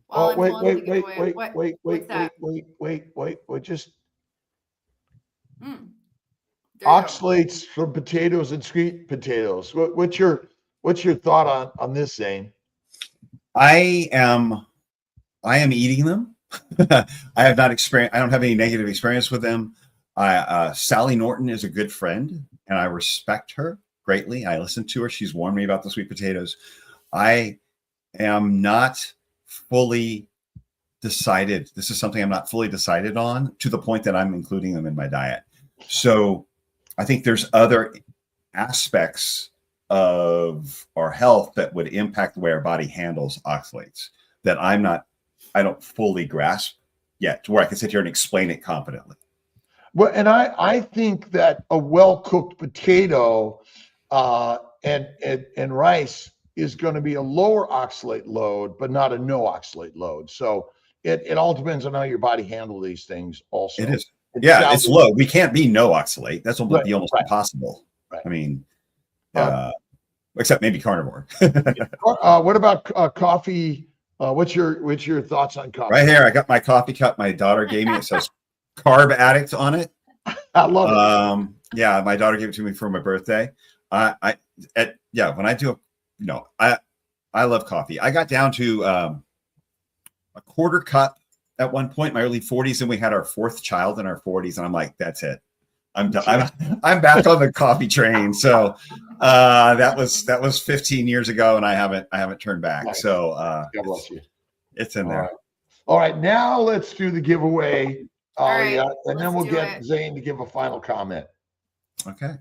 While I'm pulling the giveaway, wait. Just there you go. oxalates from potatoes and sweet potatoes. What's your thought on this, Zane? I am eating them. I have not experienced. I don't have any negative experience with them. Sally Norton is a good friend, and I respect her greatly. I listen to her. She's warned me about the sweet potatoes. I am not fully decided. This is something I'm not fully decided on, to the point that I'm including them in my diet. So I think there's other aspects of our health that would impact the way our body handles oxalates that I don't fully grasp yet, to where I can sit here and explain it confidently. Well, and I think that a well-cooked potato and rice is going to be a lower oxalate load, but not a no oxalate load. So it all depends on how your body handles these things also. It is. Yeah, it's low. We can't be no oxalate. That's almost impossible. Right. I mean, except maybe carnivore. What about coffee? What's your thoughts on coffee? Right here, I got my coffee cup my daughter gave me. It says Carb Addict on it. I love it. Yeah, my daughter gave it to me for my birthday. When I do, I love coffee. I got down to a quarter cup at one point in my early 40s, and we had our fourth child in our 40s, and I'm like, that's it. I'm done. I'm back on the coffee train. So that was 15 years ago, and I haven't turned back. Nice. So God bless you. It's in there. All right, now let's do the giveaway. Right, and then we'll get Zane to give a final comment. Okay.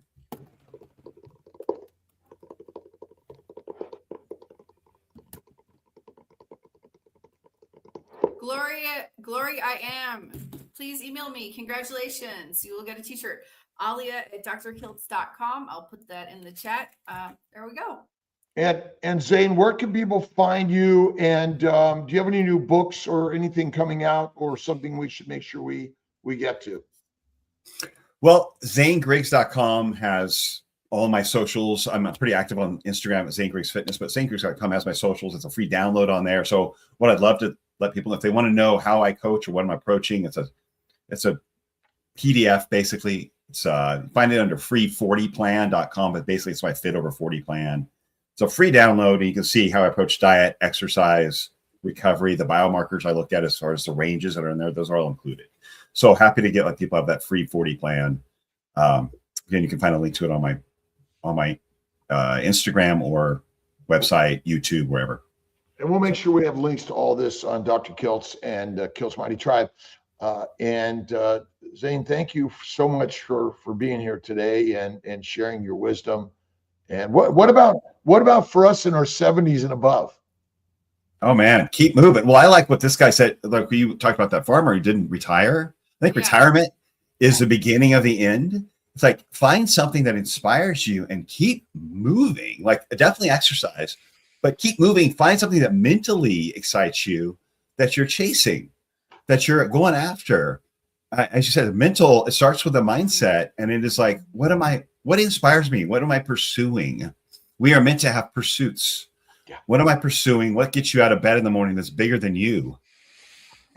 Glory, I am. Please email me. Congratulations. You will get a t-shirt. Alia@DoctorKiltz.com. I'll put that in the chat. There we go. And Zane, where can people find you? And do you have any new books or anything coming out, or something we should make sure we get to? Well, ZaneGriggs.com has all my socials. I'm pretty active on Instagram at Zane Griggs Fitness, but ZaneGriggs.com has my socials. It's a free download on there. So what I'd love to let people know, if they want to know how I coach or what I'm approaching, it's a PDF basically. It's find it under free40plan.com, but basically it's my Fit Over 40 plan. It's a free download, and you can see how I approach diet, exercise, recovery, the biomarkers I looked at as far as the ranges that are in there. Those are all included. So happy to let people have that free 40 plan. Again, you can find a link to it on my Instagram or website, YouTube, wherever. And we'll make sure we have links to all this on Dr. Kiltz and Kiltz Mighty Tribe. Zane, thank you so much for being here today and sharing your wisdom. And what about for us in our 70s and above? Oh man, keep moving. Well, I like what this guy said. Like you talked about that farmer who didn't retire. I think retirement is the beginning of the end. It's like, find something that inspires you and keep moving. Like, definitely exercise, but keep moving. Find something that mentally excites you, that you're chasing, that you're going after. As you said, mental, it starts with a mindset, and it is like, what inspires me? What am I pursuing? We are meant to have pursuits. Yeah. What am I pursuing? What gets you out of bed in the morning that's bigger than you?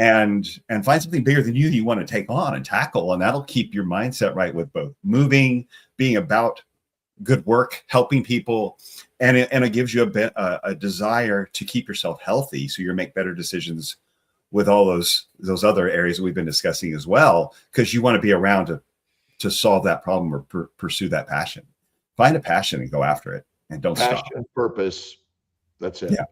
And find something bigger than you want to take on and tackle. And that'll keep your mindset right with both moving, being about good work, helping people. And it gives you a desire to keep yourself healthy, so you make better decisions with all those other areas that we've been discussing as well, because you want to be around to solve that problem or pursue that passion. Find a passion and go after it, and don't stop. Passion, purpose. That's it. Yeah.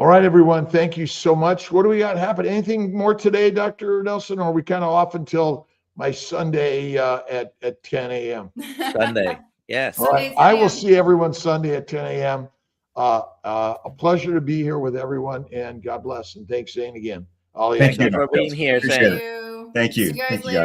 All right, everyone. Thank you so much. What do we got happening? Anything more today, Dr. Nelson? Or are we kind of off until my Sunday at 10 a.m.? Sunday. Yes. All right. Sunday, 10 I will a.m. see everyone Sunday at 10 a.m. A pleasure to be here with everyone, and God bless. And thanks, Zane, again. Thank you for being here, Appreciate Zane. it. Thank you. See you guys Thank you, later. guys.